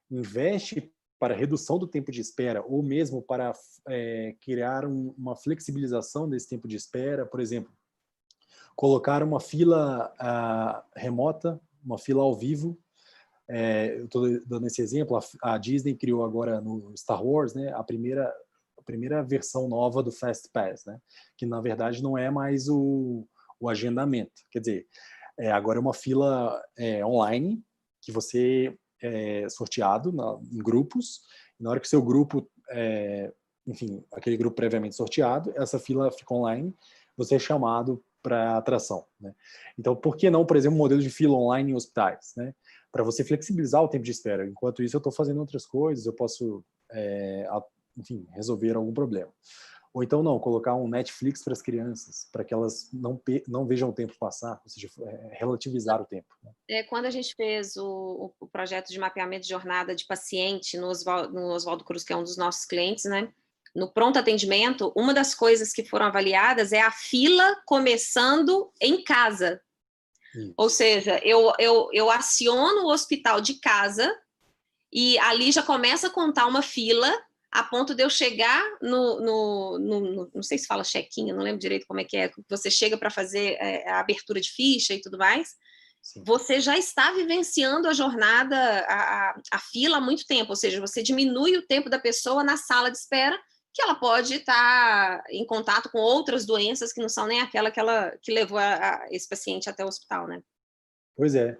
investe para redução do tempo de espera, ou mesmo para criar uma flexibilização desse tempo de espera, por exemplo, colocar uma fila remota, uma fila ao vivo. Eu estou dando esse exemplo, a Disney criou agora no Star Wars, né, a primeira versão nova do Fast Pass, né, que na verdade não é mais o agendamento, quer dizer, agora é uma fila online, que você sorteado em grupos, e na hora que o seu grupo, enfim, aquele grupo previamente sorteado, essa fila fica online, você é chamado para atração, né? Então, por que não, por exemplo, um modelo de fila online em hospitais, né? Para você flexibilizar o tempo de espera. Enquanto isso, eu estou fazendo outras coisas, eu posso, enfim, resolver algum problema. Ou então, não, colocar um Netflix para as crianças, para que elas não vejam o tempo passar, ou seja, relativizar o tempo. Né? Quando a gente fez o projeto de mapeamento de jornada de paciente no Oswaldo Cruz, que é um dos nossos clientes, né? No pronto atendimento, uma das coisas que foram avaliadas é a fila começando em casa. Isso. Ou seja, eu aciono o hospital de casa e ali já começa a contar uma fila a ponto de eu chegar não sei se fala check-in, eu não lembro direito como é, você chega para fazer a abertura de ficha e tudo mais. Sim. Você já está vivenciando a jornada, a fila há muito tempo, ou seja, você diminui o tempo da pessoa na sala de espera, que ela pode estar em contato com outras doenças que não são nem aquela que levou esse paciente até o hospital, né? Pois é.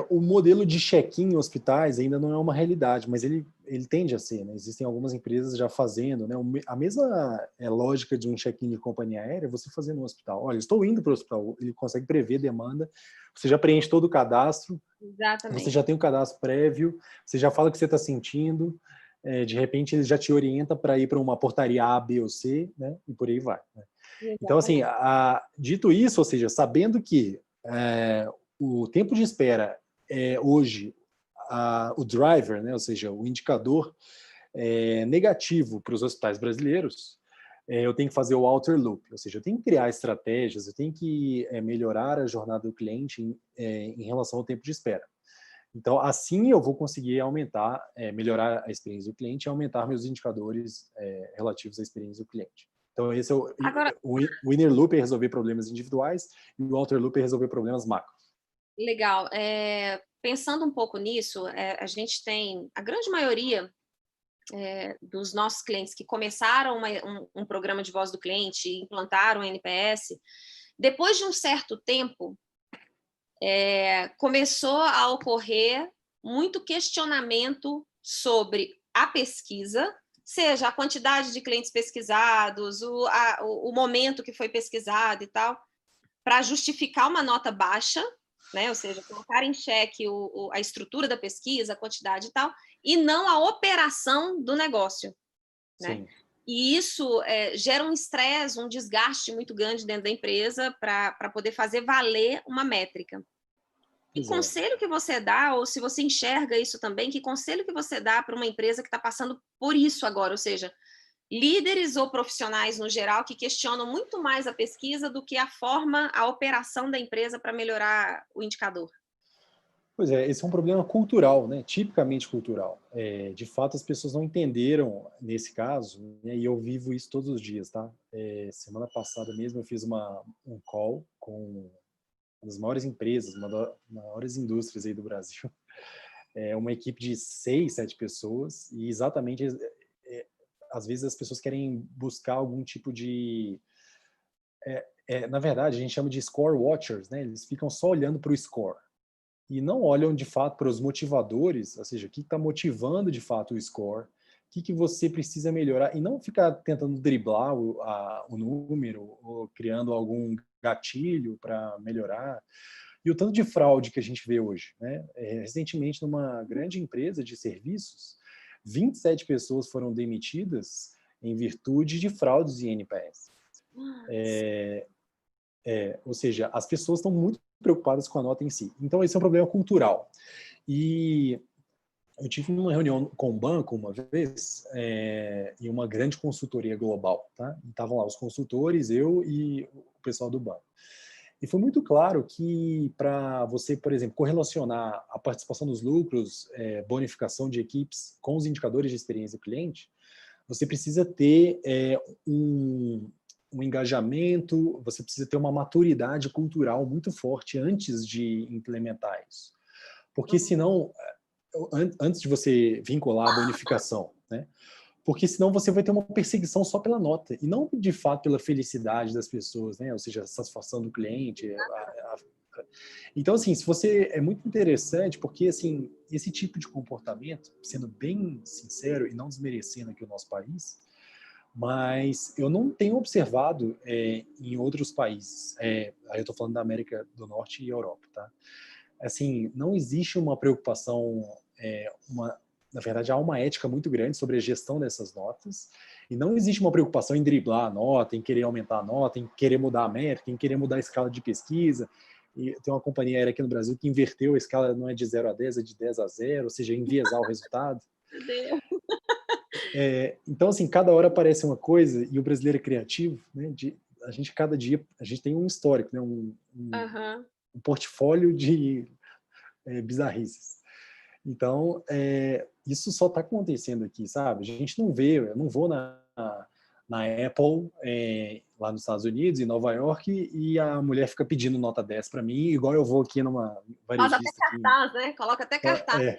O modelo de check-in em hospitais ainda não é uma realidade, mas ele tende a ser, né? Existem algumas empresas já fazendo, né? A mesma lógica de um check-in de companhia aérea, você fazer no hospital. Olha, estou indo para o hospital, ele consegue prever demanda, você já preenche todo o cadastro, exatamente. Você já tem um cadastro prévio, você já fala o que você está sentindo, de repente ele já te orienta para ir para uma portaria A, B ou C, né? E por aí vai. Né? Então, assim, dito isso, ou seja, sabendo que o tempo de espera é hoje o driver, né? Ou seja, o indicador negativo para os hospitais brasileiros, eu tenho que fazer o outer loop, ou seja, eu tenho que criar estratégias, eu tenho que melhorar a jornada do cliente em relação ao tempo de espera. Então, assim eu vou conseguir aumentar, melhorar a experiência do cliente e aumentar meus indicadores relativos à experiência do cliente. Então, esse é o inner loop é resolver problemas individuais e o outer loop é resolver problemas macro. Legal. Pensando um pouco nisso, a gente tem a grande maioria dos nossos clientes que começaram um programa de voz do cliente e implantaram o NPS, depois de um certo tempo, começou a ocorrer muito questionamento sobre a pesquisa, seja a quantidade de clientes pesquisados, o momento que foi pesquisado e tal, para justificar uma nota baixa, né? Ou seja, colocar em xeque a estrutura da pesquisa, a quantidade e tal, e não a operação do negócio, né? E isso gera um estresse, um desgaste muito grande dentro da empresa para poder fazer valer uma métrica. Que conselho que você dá, ou se você enxerga isso também, que conselho que você dá para uma empresa que está passando por isso agora, ou seja, líderes ou profissionais no geral que questionam muito mais a pesquisa do que a operação da empresa para melhorar o indicador? Pois é, esse é um problema cultural, né? Tipicamente cultural. De fato, as pessoas não entenderam nesse caso, né? E eu vivo isso todos os dias, tá? Semana passada mesmo eu fiz um call com uma das maiores empresas, uma das maiores indústrias aí do Brasil. Uma equipe de 6, 7 pessoas e exatamente, às vezes as pessoas querem buscar algum tipo de... na verdade, a gente chama de score watchers, né? Eles ficam só olhando para o score e não olham de fato para os motivadores, ou seja, o que está motivando de fato o score, o que você precisa melhorar, e não ficar tentando driblar o número ou criando algum gatilho para melhorar. E o tanto de fraude que a gente vê hoje, né? Recentemente, numa grande empresa de serviços, 27 pessoas foram demitidas em virtude de fraudes em NPS. Ou seja, as pessoas estão muito preocupadas com a nota em si. Então, esse é um problema cultural. E eu tive uma reunião com um banco uma vez, em uma grande consultoria global, tá? Estavam lá os consultores, eu e o pessoal do banco. E foi muito claro que para você, por exemplo, correlacionar a participação dos lucros, bonificação de equipes com os indicadores de experiência do cliente, você precisa ter um engajamento, você precisa ter uma maturidade cultural muito forte antes de implementar isso. Porque senão, antes de você vincular a bonificação, né? Porque senão você vai ter uma perseguição só pela nota, e não de fato pela felicidade das pessoas, né? Ou seja, a satisfação do cliente. Então, assim, se você... É muito interessante, porque, assim, esse tipo de comportamento, sendo bem sincero e não desmerecendo aqui o nosso país, mas eu não tenho observado em outros países. Aí eu estou falando da América do Norte e Europa, tá? Assim, não existe uma preocupação, na verdade, há uma ética muito grande sobre a gestão dessas notas, e não existe uma preocupação em driblar a nota, em querer aumentar a nota, em querer mudar a métrica, em querer mudar a escala de pesquisa. E tem uma companhia aérea aqui no Brasil que inverteu a escala, não é de 0 a 10, é de 10 a 0, ou seja, enviesar o resultado. Meu Deus. Então, assim, cada hora aparece uma coisa, e o brasileiro é criativo, né? A gente, cada dia, a gente tem um histórico, né? Um portfólio de bizarrices. Então, isso só está acontecendo aqui, sabe? A gente não vê, eu não vou na Apple, lá nos Estados Unidos, em Nova York, e a mulher fica pedindo nota 10 para mim, igual eu vou aqui numa varejista. Faz até cartaz, né? Coloca até cartaz.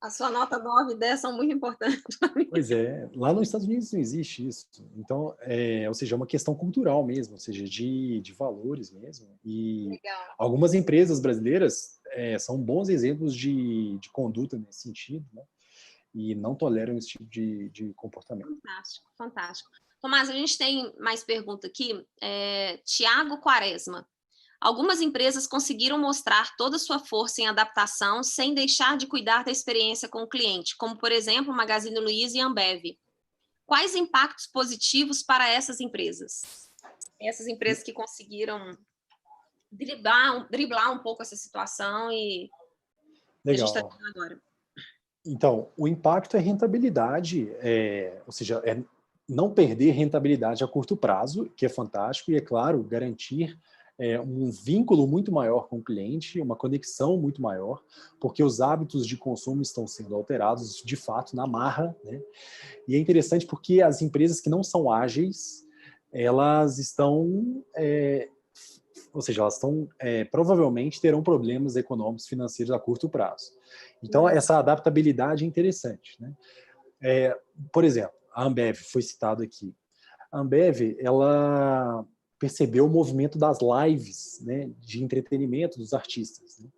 A sua nota 9 e 10 são muito importantes para mim. Pois é, lá nos Estados Unidos não existe isso. Então, ou seja, é uma questão cultural mesmo, ou seja, de valores mesmo. E Legal. algumas empresas brasileiras são bons exemplos de conduta nesse sentido, né? E não toleram esse tipo de comportamento. Fantástico, fantástico. Tomás, a gente tem mais pergunta aqui. Tiago Quaresma. Algumas empresas conseguiram mostrar toda a sua força em adaptação sem deixar de cuidar da experiência com o cliente, como, por exemplo, Magazine Luiza e Ambev. Quais impactos positivos para essas empresas? Essas empresas que conseguiram driblar um pouco essa situação e Legal. que a gente está vendo agora. Então, o impacto é rentabilidade, ou seja, é não perder rentabilidade a curto prazo, que é fantástico, e, é claro, garantir um vínculo muito maior com o cliente, uma conexão muito maior, porque os hábitos de consumo estão sendo alterados, de fato, na marra, né? E é interessante porque as empresas que não são ágeis, elas estão, ou seja, elas estão, provavelmente terão problemas econômicos, financeiros a curto prazo. Então, essa adaptabilidade é interessante, né? Por exemplo, a Ambev foi citado aqui. A Ambev, ela percebeu o movimento das lives, né, de entretenimento dos artistas, né?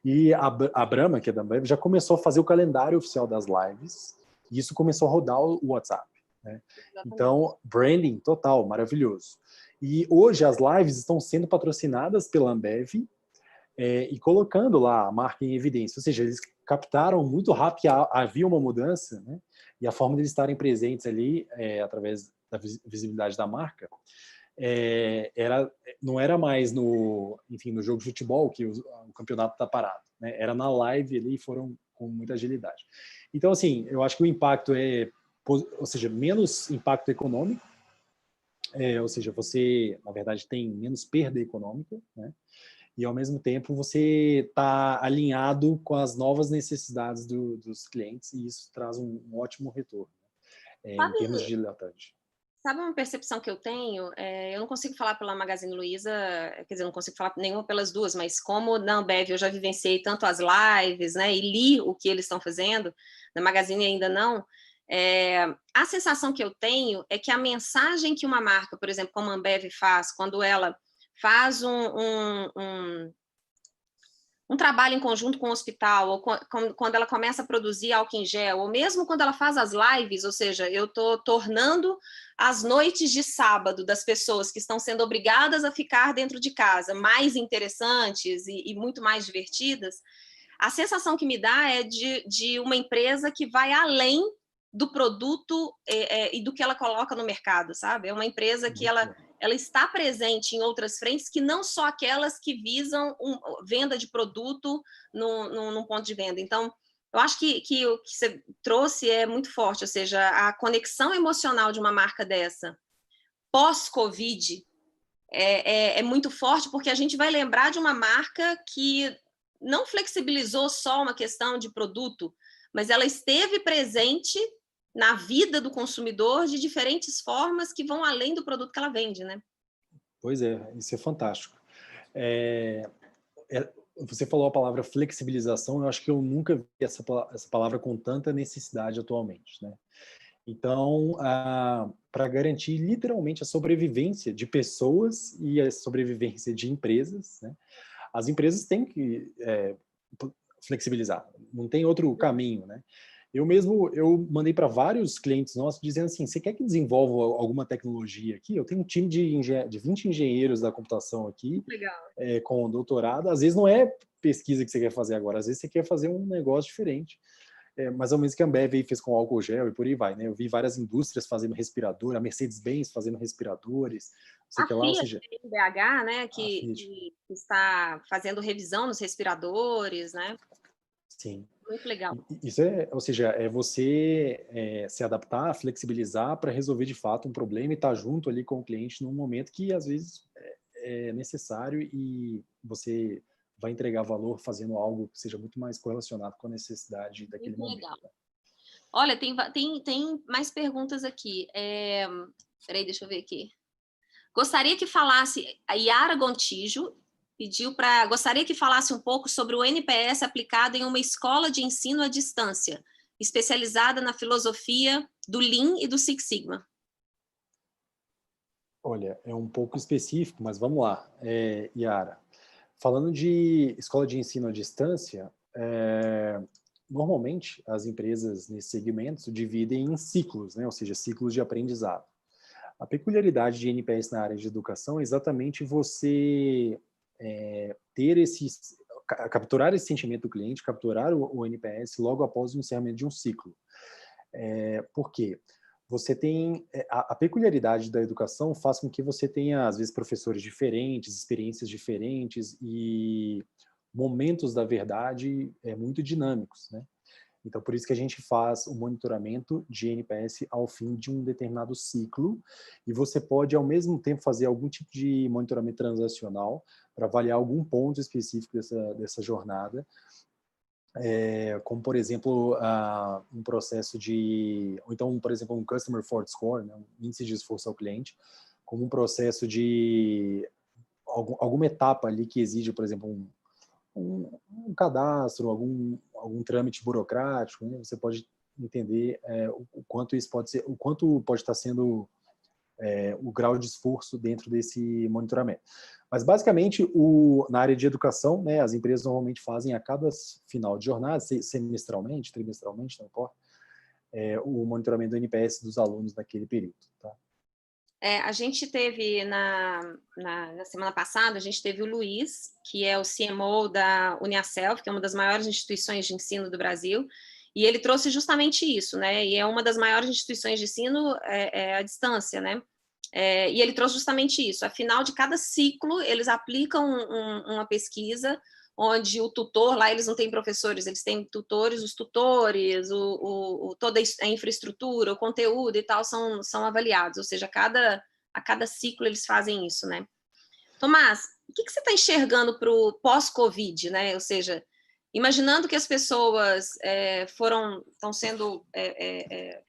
E a Brahma, que é da Ambev, já começou a fazer o calendário oficial das lives, e isso começou a rodar o WhatsApp, né? Então, branding total, maravilhoso. E hoje as lives estão sendo patrocinadas pela Ambev, e colocando lá a marca em evidência. Ou seja, eles captaram muito rápido que havia uma mudança, né? E a forma de eles estarem presentes ali, através da visibilidade da marca, não era mais no jogo de futebol que o campeonato está parado, né? Era na live ali, e foram com muita agilidade. Então, assim, eu acho que o impacto ou seja, menos impacto econômico, ou seja, você, na verdade, tem menos perda econômica, né? E, ao mesmo tempo, você está alinhado com as novas necessidades dos clientes, e isso traz um ótimo retorno, em termos de lealdade. Sabe uma percepção que eu tenho? Eu não consigo falar pela Magazine Luiza, quer dizer, não consigo falar nenhuma pelas duas, mas como na Ambev eu já vivenciei tanto as lives, né, e li o que eles estão fazendo, na Magazine ainda não, a sensação que eu tenho é que a mensagem que uma marca, por exemplo, como a Ambev faz, quando ela faz um trabalho em conjunto com o hospital, ou quando ela começa a produzir álcool em gel, ou mesmo quando ela faz as lives, ou seja, eu estou tornando as noites de sábado das pessoas que estão sendo obrigadas a ficar dentro de casa mais interessantes e muito mais divertidas, a sensação que me dá é de uma empresa que vai além do produto e do que ela coloca no mercado, sabe? É uma empresa que ela está presente em outras frentes que não só aquelas que visam venda de produto num ponto de venda. Então, eu acho que o que você trouxe é muito forte, ou seja, a conexão emocional de uma marca dessa, pós-Covid, é muito forte, porque a gente vai lembrar de uma marca que não flexibilizou só uma questão de produto, mas ela esteve presente na vida do consumidor de diferentes formas que vão além do produto que ela vende, né? Pois é, isso é fantástico. Você falou a palavra flexibilização, eu acho que eu nunca vi essa palavra com tanta necessidade atualmente, né? Então, para garantir literalmente a sobrevivência de pessoas e a sobrevivência de empresas, né, as empresas têm que flexibilizar, não tem outro caminho, né? Eu mandei para vários clientes nossos dizendo assim, você quer que desenvolva alguma tecnologia aqui? Eu tenho um time de 20 engenheiros da computação aqui, com doutorado. Às vezes não é pesquisa que você quer fazer agora, às vezes você quer fazer um negócio diferente. Mais ou menos que a Ambev fez com álcool gel e por aí vai, né? Eu vi várias indústrias fazendo respirador, a Mercedes-Benz fazendo respiradores, não sei o que lá, ou Fiat seja, em BH, né, a Fiat. que está fazendo revisão nos respiradores, né? Sim. Muito legal. Isso ou seja, é você se adaptar, flexibilizar para resolver de fato um problema e estar junto ali com o cliente num momento que às vezes é necessário e você vai entregar valor fazendo algo que seja muito mais correlacionado com a necessidade daquele Muito momento, legal. né? Olha, tem mais perguntas aqui. Peraí, deixa eu ver aqui. Gostaria que falasse, a Yara Gontijo gostaria que falasse um pouco sobre o NPS aplicado em uma escola de ensino à distância, especializada na filosofia do Lean e do Six Sigma. Olha, é um pouco específico, mas vamos lá, Yara. Falando de escola de ensino à distância, normalmente as empresas nesse segmento dividem em ciclos, né? Ou seja, ciclos de aprendizado. A peculiaridade de NPS na área de educação é exatamente você capturar esse sentimento do cliente, capturar o NPS logo após o encerramento de um ciclo. Por quê? Você tem a peculiaridade da educação faz com que você tenha às vezes professores diferentes, experiências diferentes e momentos da verdade muito dinâmicos, né? Então, por isso que a gente faz o monitoramento de NPS ao fim de um determinado ciclo, e você pode, ao mesmo tempo, fazer algum tipo de monitoramento transacional para avaliar algum ponto específico dessa jornada, como, por exemplo, um processo de... Ou então, por exemplo, um Customer Effort Score, né, um índice de esforço ao cliente, como um processo de alguma etapa ali que exige, por exemplo, um cadastro, algum trâmite burocrático, né? Você pode entender o quanto isso pode ser, o quanto pode estar sendo o grau de esforço dentro desse monitoramento. Mas, basicamente, na área de educação, né, as empresas normalmente fazem a cada final de jornada, semestralmente, trimestralmente, não importa, o monitoramento do NPS dos alunos naquele período. Tá? A gente teve, na semana passada, a gente teve o Luiz, que é o CMO da Uniaselv, que é uma das maiores instituições de ensino do Brasil, e ele trouxe justamente isso, né? E é uma das maiores instituições de ensino à distância, né? E ele trouxe justamente isso. Afinal de cada ciclo, eles aplicam uma pesquisa onde o tutor, lá eles não têm professores, eles têm tutores, os tutores, toda a infraestrutura, o conteúdo e tal são avaliados, ou seja, a cada ciclo eles fazem isso, né? Tomás, o que você está enxergando para o pós-Covid, né? Ou seja, imaginando que as pessoas estão sendo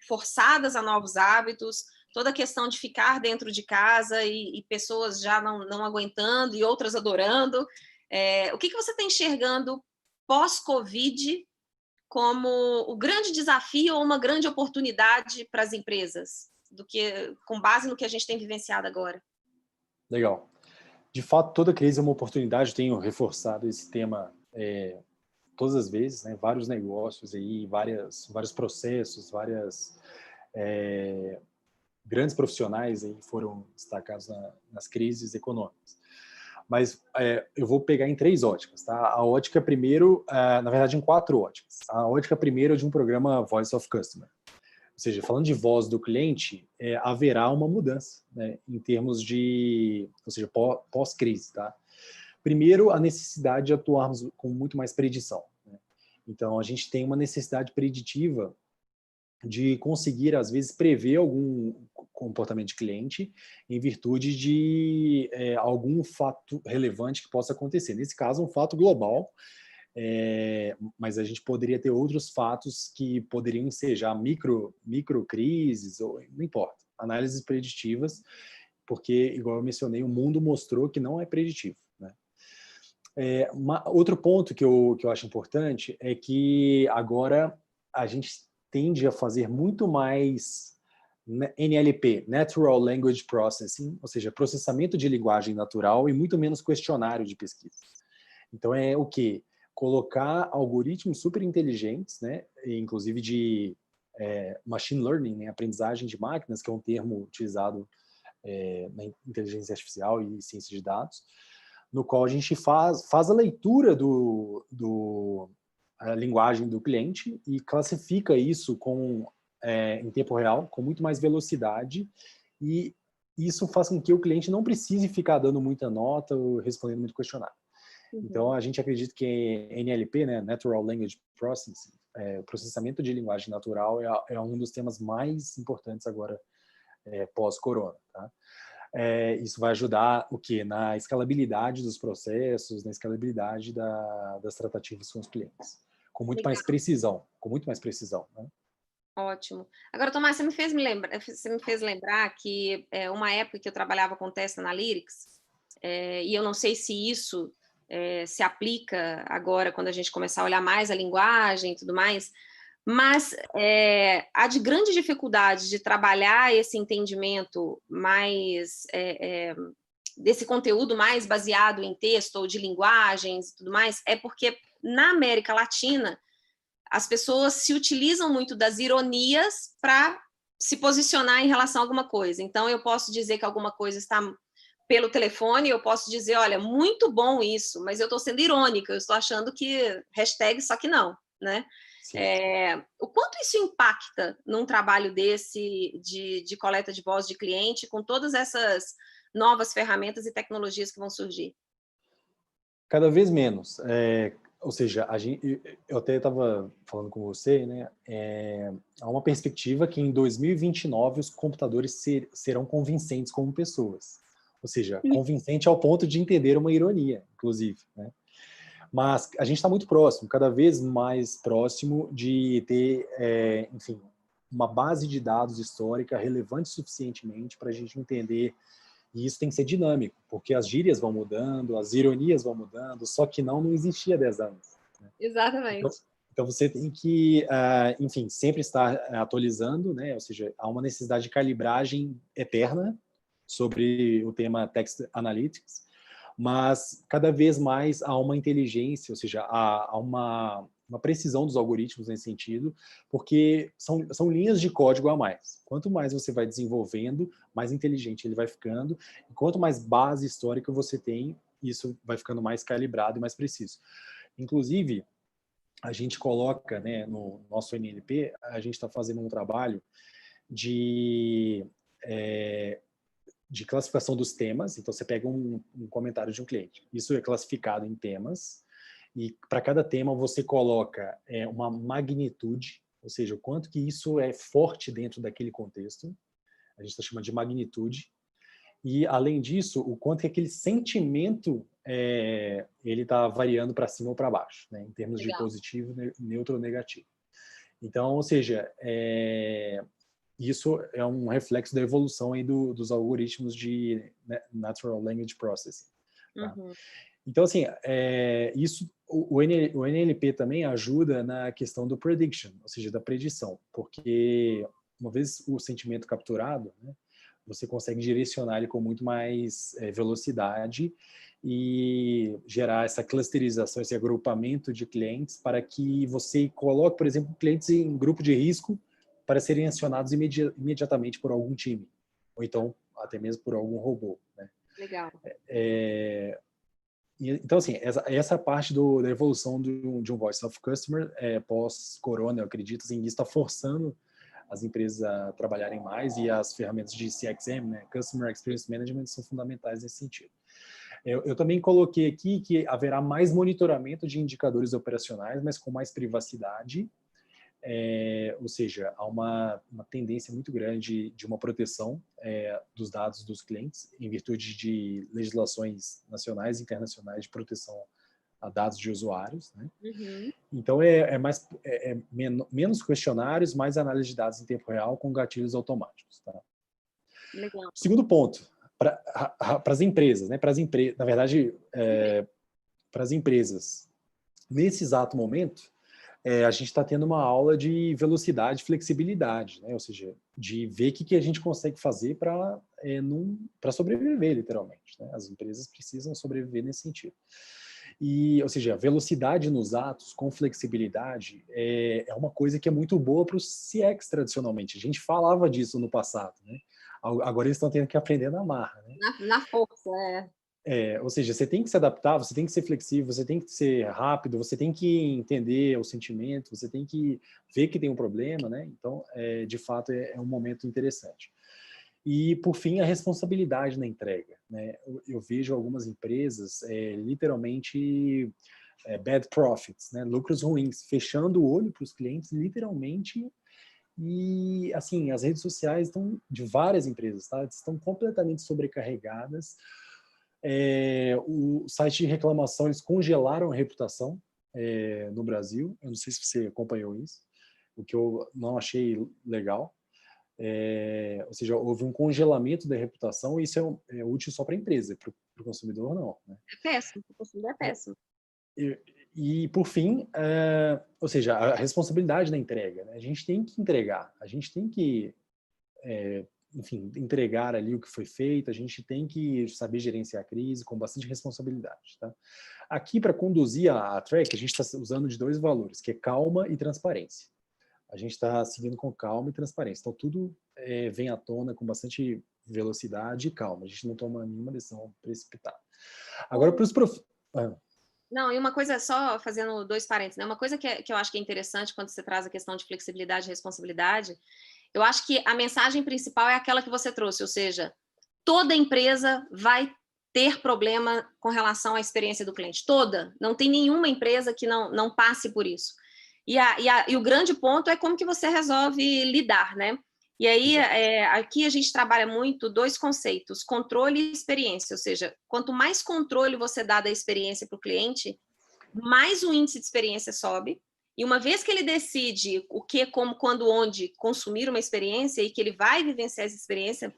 forçadas a novos hábitos, toda a questão de ficar dentro de casa e pessoas já não aguentando e outras adorando, o que você está enxergando pós-Covid como o grande desafio ou uma grande oportunidade para as empresas, com base no que a gente tem vivenciado agora? Legal. De fato, toda crise é uma oportunidade. Tenho reforçado esse tema todas as vezes, né? Vários negócios aí, vários processos, grandes profissionais aí foram destacados nas crises econômicas. Mas eu vou pegar em 3 óticas, tá? A ótica primeiro, na verdade em 4 óticas. A ótica primeiro é de um programa Voice of Customer. Ou seja, falando de voz do cliente, haverá uma mudança, né, em termos de, ou seja, pós-crise, tá? Primeiro, a necessidade de atuarmos com muito mais predição, né? Então, a gente tem uma necessidade preditiva de conseguir, às vezes, prever algum comportamento de cliente em virtude de algum fato relevante que possa acontecer. Nesse caso, um fato global, mas a gente poderia ter outros fatos que poderiam ensejar microcrises, ou não importa, análises preditivas, porque, igual eu mencionei, o mundo mostrou que não é preditivo, né? Outro ponto que eu acho importante é que agora a gente tende a fazer muito mais NLP, Natural Language Processing, ou seja, processamento de linguagem natural, e muito menos questionário de pesquisa. Então, é o quê? Colocar algoritmos super inteligentes, né, inclusive de machine learning, né, aprendizagem de máquinas, que é um termo utilizado na inteligência artificial e ciência de dados, no qual a gente faz a leitura a linguagem do cliente e classifica isso em tempo real, com muito mais velocidade, e isso faz com que o cliente não precise ficar dando muita nota ou respondendo muito questionário. Uhum. Então, a gente acredita que NLP, né, Natural Language Processing, processamento de linguagem natural, é um dos temas mais importantes agora pós-corona, tá? Isso vai ajudar o quê? Na escalabilidade dos processos, na escalabilidade das tratativas com os clientes, com muito mais precisão, né? Ótimo. Agora, Tomás, você me fez lembrar que uma época que eu trabalhava com Test Analytics, e eu não sei se isso se aplica agora quando a gente começar a olhar mais a linguagem e tudo mais, mas há de grande dificuldade de trabalhar esse entendimento mais desse conteúdo mais baseado em texto ou de linguagens e tudo mais, porque na América Latina as pessoas se utilizam muito das ironias para se posicionar em relação a alguma coisa. Então, eu posso dizer que alguma coisa está pelo telefone, eu posso dizer, olha, muito bom isso, mas eu estou sendo irônica, eu estou achando que hashtag só que não, né? O quanto isso impacta num trabalho desse de coleta de voz de cliente, com todas essas novas ferramentas e tecnologias que vão surgir? Cada vez menos. Ou seja, eu até estava falando com você, né? Há uma perspectiva que em 2029 os computadores serão convincentes como pessoas. Ou seja, convincente ao ponto de entender uma ironia, inclusive, né? Mas a gente está muito próximo, cada vez mais próximo de ter, enfim, uma base de dados histórica relevante suficientemente para a gente entender. E isso tem que ser dinâmico, porque as gírias vão mudando, as ironias vão mudando, só que não existia há 10 anos. Né? Exatamente. Então você tem que, enfim, sempre estar atualizando, né? Ou seja, há uma necessidade de calibragem eterna sobre o tema Text Analytics, mas cada vez mais há uma inteligência, ou seja, há uma precisão dos algoritmos nesse sentido, porque são linhas de código a mais. Quanto mais você vai desenvolvendo, mais inteligente ele vai ficando, e quanto mais base histórica você tem, isso vai ficando mais calibrado e mais preciso. Inclusive, a gente coloca, né, no nosso NLP, a gente está fazendo um trabalho de classificação dos temas. Então, você pega um comentário de um cliente. Isso é classificado em temas. E para cada tema, você coloca uma magnitude, ou seja, o quanto que isso é forte dentro daquele contexto. A gente está chamando de magnitude. E, além disso, o quanto que aquele sentimento ele está variando para cima ou para baixo, né, em termos de positivo, neutro ou negativo. Então, ou seja, isso é um reflexo da evolução aí dos algoritmos de Natural Language Processing. Tá? Uhum. Então, assim, o NLP também ajuda na questão do prediction, ou seja, da predição, porque uma vez o sentimento capturado, né, você consegue direcionar ele com muito mais velocidade e gerar essa clusterização, esse agrupamento de clientes para que você coloque, por exemplo, clientes em grupo de risco para serem acionados imediatamente por algum time, ou então até mesmo por algum robô. Né? Legal. Então, assim, essa parte da evolução de um Voice of Customer pós-corona, eu acredito, assim, isso está forçando as empresas a trabalharem mais, e as ferramentas de CXM, né, Customer Experience Management, são fundamentais nesse sentido. Eu também coloquei aqui que haverá mais monitoramento de indicadores operacionais, mas com mais privacidade, ou seja, há uma tendência muito grande de uma proteção dos dados dos clientes, em virtude de legislações nacionais e internacionais de proteção a dados de usuários, né? Uhum. Então, menos questionários, mais análise de dados em tempo real com gatilhos automáticos. Tá? Legal. Segundo ponto, para as empresas, né? Na verdade, para as empresas, nesse exato momento, a gente está tendo uma aula de velocidade e flexibilidade, né? Ou seja, de ver o que a gente consegue fazer para sobreviver, literalmente. Né? As empresas precisam sobreviver nesse sentido. Ou seja, a velocidade nos atos com flexibilidade é uma coisa que é muito boa para o CX tradicionalmente. A gente falava disso no passado, né? Agora eles estão tendo que aprender na marra. Né? Na força, ou seja, você tem que se adaptar, você tem que ser flexível, você tem que ser rápido, você tem que entender o sentimento, você tem que ver que tem um problema, né? Então, de fato, é um momento interessante. E, por fim, a responsabilidade na entrega. Né? Eu vejo algumas empresas literalmente bad profits, né? Lucros ruins, fechando o olho para os clientes, literalmente. E, assim, as redes sociais de várias empresas, tá? Estão completamente sobrecarregadas. O site de reclamação, eles congelaram a reputação no Brasil. Eu não sei se você acompanhou isso, o que eu não achei legal. Ou seja, houve um congelamento da reputação, e isso é útil só para a empresa, para o consumidor não. Né? É péssimo, para o consumidor é péssimo. E por fim, ou seja, a responsabilidade da entrega. Né? A gente tem que entregar, a gente tem que, enfim, entregar ali o que foi feito, a gente tem que saber gerenciar a crise com bastante responsabilidade. Tá? Aqui, para conduzir a track, a gente está usando de 2 valores, que é calma e transparência. A gente está seguindo com calma e transparência. Então, tudo vem à tona com bastante velocidade e calma. A gente não toma nenhuma decisão precipitada. Agora, para os Não, e uma coisa, só fazendo 2 parênteses, né? Uma coisa que eu acho que é interessante quando você traz a questão de flexibilidade e responsabilidade, eu acho que a mensagem principal é aquela que você trouxe, ou seja, toda empresa vai ter problema com relação à experiência do cliente. Toda. Não tem nenhuma empresa que não passe por isso. E o grande ponto é como que você resolve lidar, né? E aí, aqui a gente trabalha muito 2 conceitos, controle e experiência, ou seja, quanto mais controle você dá da experiência para o cliente, mais o índice de experiência sobe, e uma vez que ele decide o que, como, quando, onde consumir uma experiência e que ele vai vivenciar essa experiência,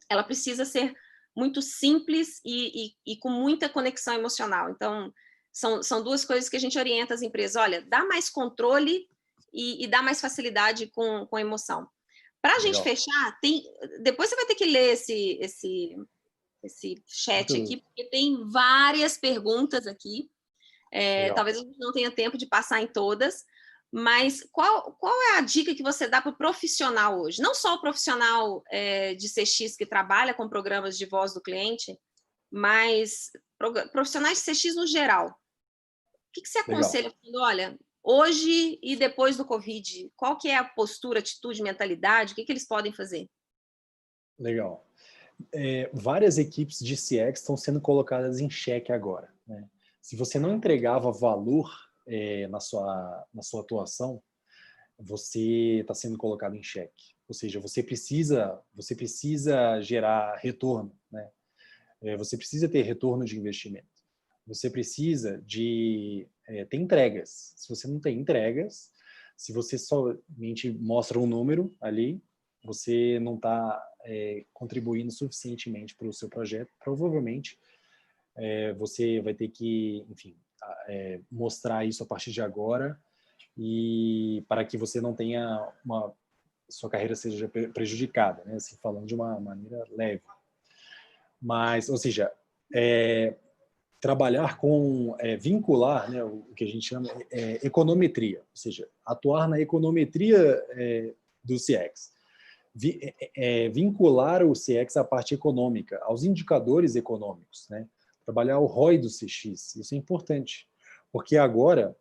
ela precisa ser muito simples e com muita conexão emocional. Então, são 2 coisas que a gente orienta as empresas. Olha, dá mais controle e dá mais facilidade com emoção. Para a gente fechar, depois você vai ter que ler esse chat aqui, porque tem várias perguntas aqui. Talvez a gente não tenha tempo de passar em todas, mas qual é a dica que você dá para o profissional hoje? Não só o profissional de CX que trabalha com programas de voz do cliente, mas profissionais de CX no geral. O que você aconselha? Olha, hoje e depois do Covid, qual que é a postura, atitude, mentalidade? O que eles podem fazer? Legal. Várias equipes de CX estão sendo colocadas em xeque agora, né? Se você não entregava valor na sua atuação, você está sendo colocado em xeque. Ou seja, você precisa gerar retorno, né? Você precisa ter retorno de investimento. Você precisa de ter entregas. Se você não tem entregas, se você somente mostra um número ali, você não está contribuindo suficientemente para o seu projeto. Provavelmente, você vai ter que, enfim, mostrar isso a partir de agora, e para que você não tenha sua carreira seja prejudicada, né? Assim, falando de uma maneira leve. Mas, ou seja, trabalhar com, vincular, né, o que a gente chama econometria, ou seja, atuar na econometria do CX. Vincular o CX à parte econômica, aos indicadores econômicos, né? Trabalhar o ROI do CX, isso é importante, porque agora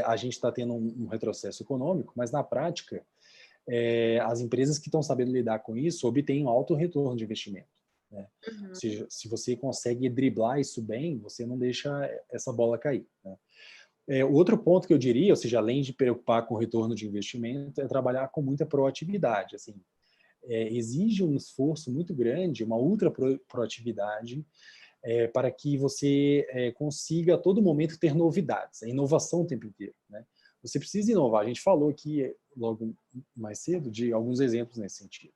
a gente está tendo um retrocesso econômico, mas na prática, as empresas que estão sabendo lidar com isso obtêm um alto retorno de investimento, né? Ou seja, se você consegue driblar isso bem, você não deixa essa bola cair, né? O outro ponto que eu diria, ou seja, além de preocupar com o retorno de investimento, é trabalhar com muita proatividade. Assim, exige um esforço muito grande, uma ultra proatividade, para que você consiga a todo momento ter novidades, a inovação o tempo inteiro, né? Você precisa inovar. A gente falou aqui logo mais cedo de alguns exemplos nesse sentido.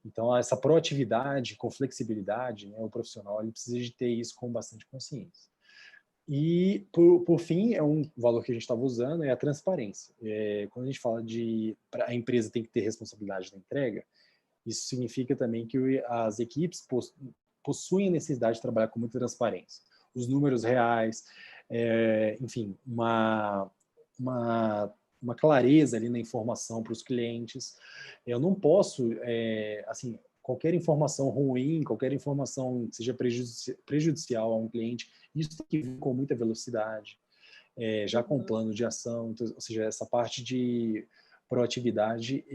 Então, essa proatividade com flexibilidade, né, o profissional ele precisa de ter isso com bastante consciência. E, por fim, um valor que a gente estava usando é a transparência. Quando a gente fala a empresa tem que ter responsabilidade da entrega, isso significa também que as equipes possuem a necessidade de trabalhar com muita transparência. Os números reais, enfim, uma clareza ali na informação para os clientes. Eu não posso, assim, qualquer informação ruim, qualquer informação que seja prejudicial a um cliente, isso tem que vir com muita velocidade, já com plano de ação. Então, ou seja, essa parte de proatividade,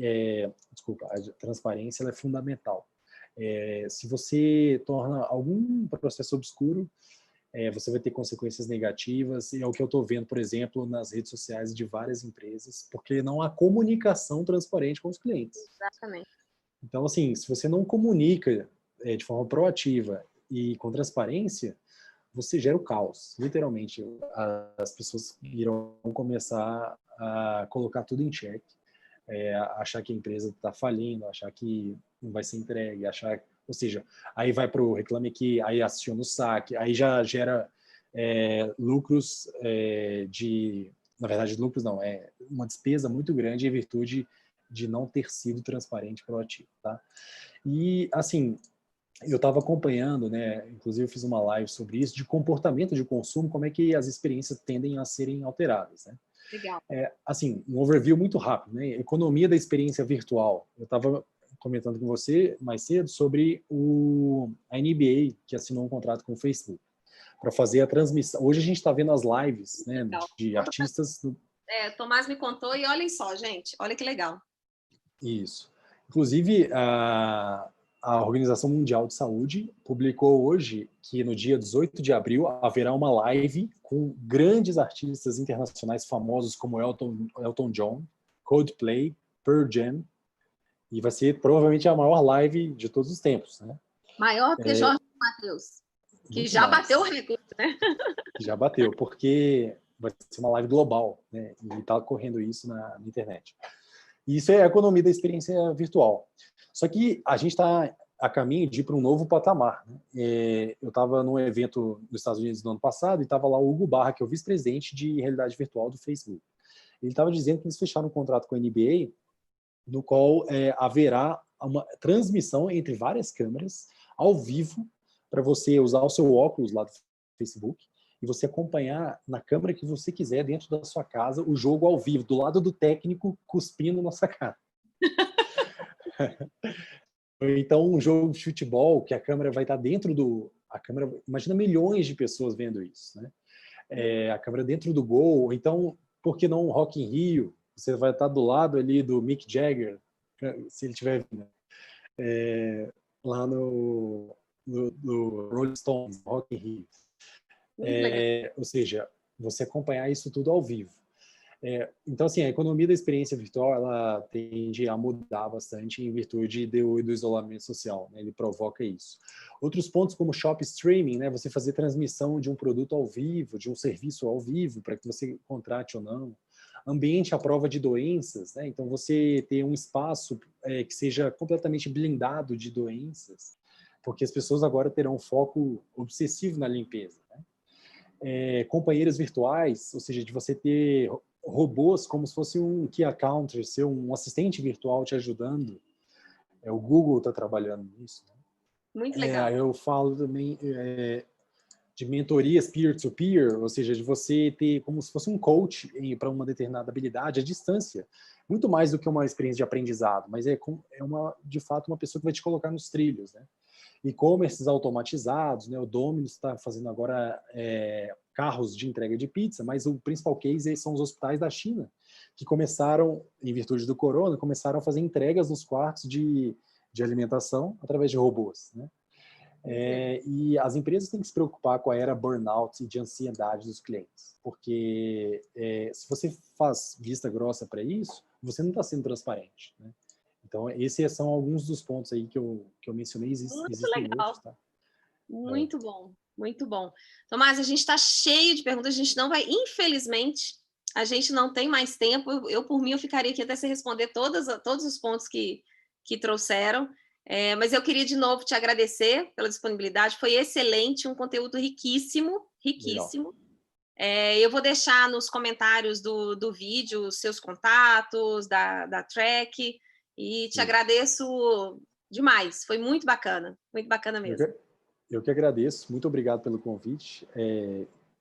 a transparência ela é fundamental. Se você torna algum processo obscuro, você vai ter consequências negativas, e é o que eu estou vendo, por exemplo, nas redes sociais de várias empresas, porque não há comunicação transparente com os clientes. Exatamente. Então, assim, se você não comunica de forma proativa e com transparência, você gera o caos, literalmente. As pessoas irão começar a colocar tudo em xeque, achar que a empresa está falindo, achar que não vai ser entregue, ou seja, aí vai para o Reclame Aqui, aí aciona o saque, aí já gera lucros na verdade, lucros não, uma despesa muito grande em virtude de não ter sido transparente e proativo, tá? E, assim, eu estava acompanhando, né, inclusive eu fiz uma live sobre isso, de comportamento de consumo, como é que as experiências tendem a serem alteradas, né? Legal. Assim, um overview muito rápido, né? Economia da experiência virtual. Eu estava comentando com você mais cedo sobre a NBA, que assinou um contrato com o Facebook para fazer a transmissão. Hoje a gente está vendo as lives, né, de artistas. Tomás me contou e olhem só, gente, olha que legal. Isso. Inclusive, a Organização Mundial de Saúde publicou hoje que no dia 18 de abril haverá uma live com grandes artistas internacionais famosos como Elton John, Coldplay, Pearl Jam, e vai ser provavelmente a maior live de todos os tempos, né? Maior que Jorge Mateus, que já bateu o recorde, né? Já bateu, porque vai ser uma live global, né? E está correndo isso na internet. E isso é a economia da experiência virtual. Só que a gente está a caminho de ir para um novo patamar, né? Eu estava num evento nos Estados Unidos no ano passado e estava lá o Hugo Barra, que é o vice-presidente de realidade virtual do Facebook. Ele estava dizendo que eles fecharam um contrato com a NBA, no qual haverá uma transmissão entre várias câmeras, ao vivo, para você usar o seu óculos lá do Facebook e você acompanhar na câmera que você quiser, dentro da sua casa, o jogo ao vivo, do lado do técnico, cuspindo na sua cara. Então, um jogo de futebol, que a câmera vai estar dentro do... imagina milhões de pessoas vendo isso, né? A câmera dentro do gol. Então, por que não Rock in Rio? Você vai estar do lado ali do Mick Jagger, se ele estiver vindo, lá no Rolling Stones, Rock in Rio. Ou seja, você acompanhar isso tudo ao vivo. Então, assim, a economia da experiência virtual, ela tende a mudar bastante em virtude do isolamento social, né? Ele provoca isso. Outros pontos como shop streaming, né? Você fazer transmissão de um produto ao vivo, de um serviço ao vivo, para que você contrate ou não. Ambiente à prova de doenças, né? Então, você ter um espaço que seja completamente blindado de doenças, porque as pessoas agora terão um foco obsessivo na limpeza, né? Companheiros virtuais, ou seja, de você ter robôs como se fosse um key accountant, ser um assistente virtual te ajudando. O Google está trabalhando nisso, né? Muito legal. Eu falo também de mentorias peer-to-peer, ou seja, de você ter como se fosse um coach para uma determinada habilidade à distância, muito mais do que uma experiência de aprendizado, mas de fato uma pessoa que vai te colocar nos trilhos, né? E-commerces automatizados, né? O Domino's está fazendo agora carros de entrega de pizza, mas o principal case são os hospitais da China, que começaram, em virtude do corona, começaram a fazer entregas nos quartos de alimentação através de robôs, né? E as empresas têm que se preocupar com a era burnout e de ansiedade dos clientes, porque se você faz vista grossa para isso, você não está sendo transparente, né? Então, esses são alguns dos pontos aí que eu mencionei. Existem outros, tá? Muito bom, muito bom. Tomás, a gente está cheio de perguntas, a gente não vai, infelizmente, a gente não tem mais tempo. Eu por mim, eu ficaria aqui até você responder todos os pontos que trouxeram. Mas eu queria de novo te agradecer pela disponibilidade, foi excelente, um conteúdo riquíssimo, riquíssimo. Eu vou deixar nos comentários do vídeo os seus contatos, da Track, e te agradeço demais, foi muito bacana mesmo. Eu que agradeço, muito obrigado pelo convite.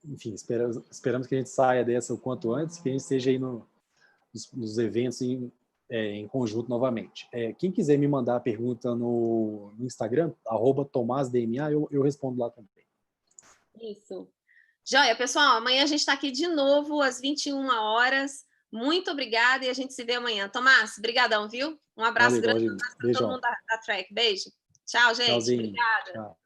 Enfim, esperamos que a gente saia dessa o quanto antes, que a gente esteja aí nos eventos em conjunto novamente. Quem quiser me mandar a pergunta no Instagram, @TomásDMA, eu respondo lá também. Isso. Joia, pessoal, amanhã a gente está aqui de novo às 21 horas. Muito obrigada e a gente se vê amanhã. Tomás, brigadão, viu? Um abraço grande para todo mundo da Track. Beijo. Tchau, gente. Tchauzinho. Obrigada. Tchau.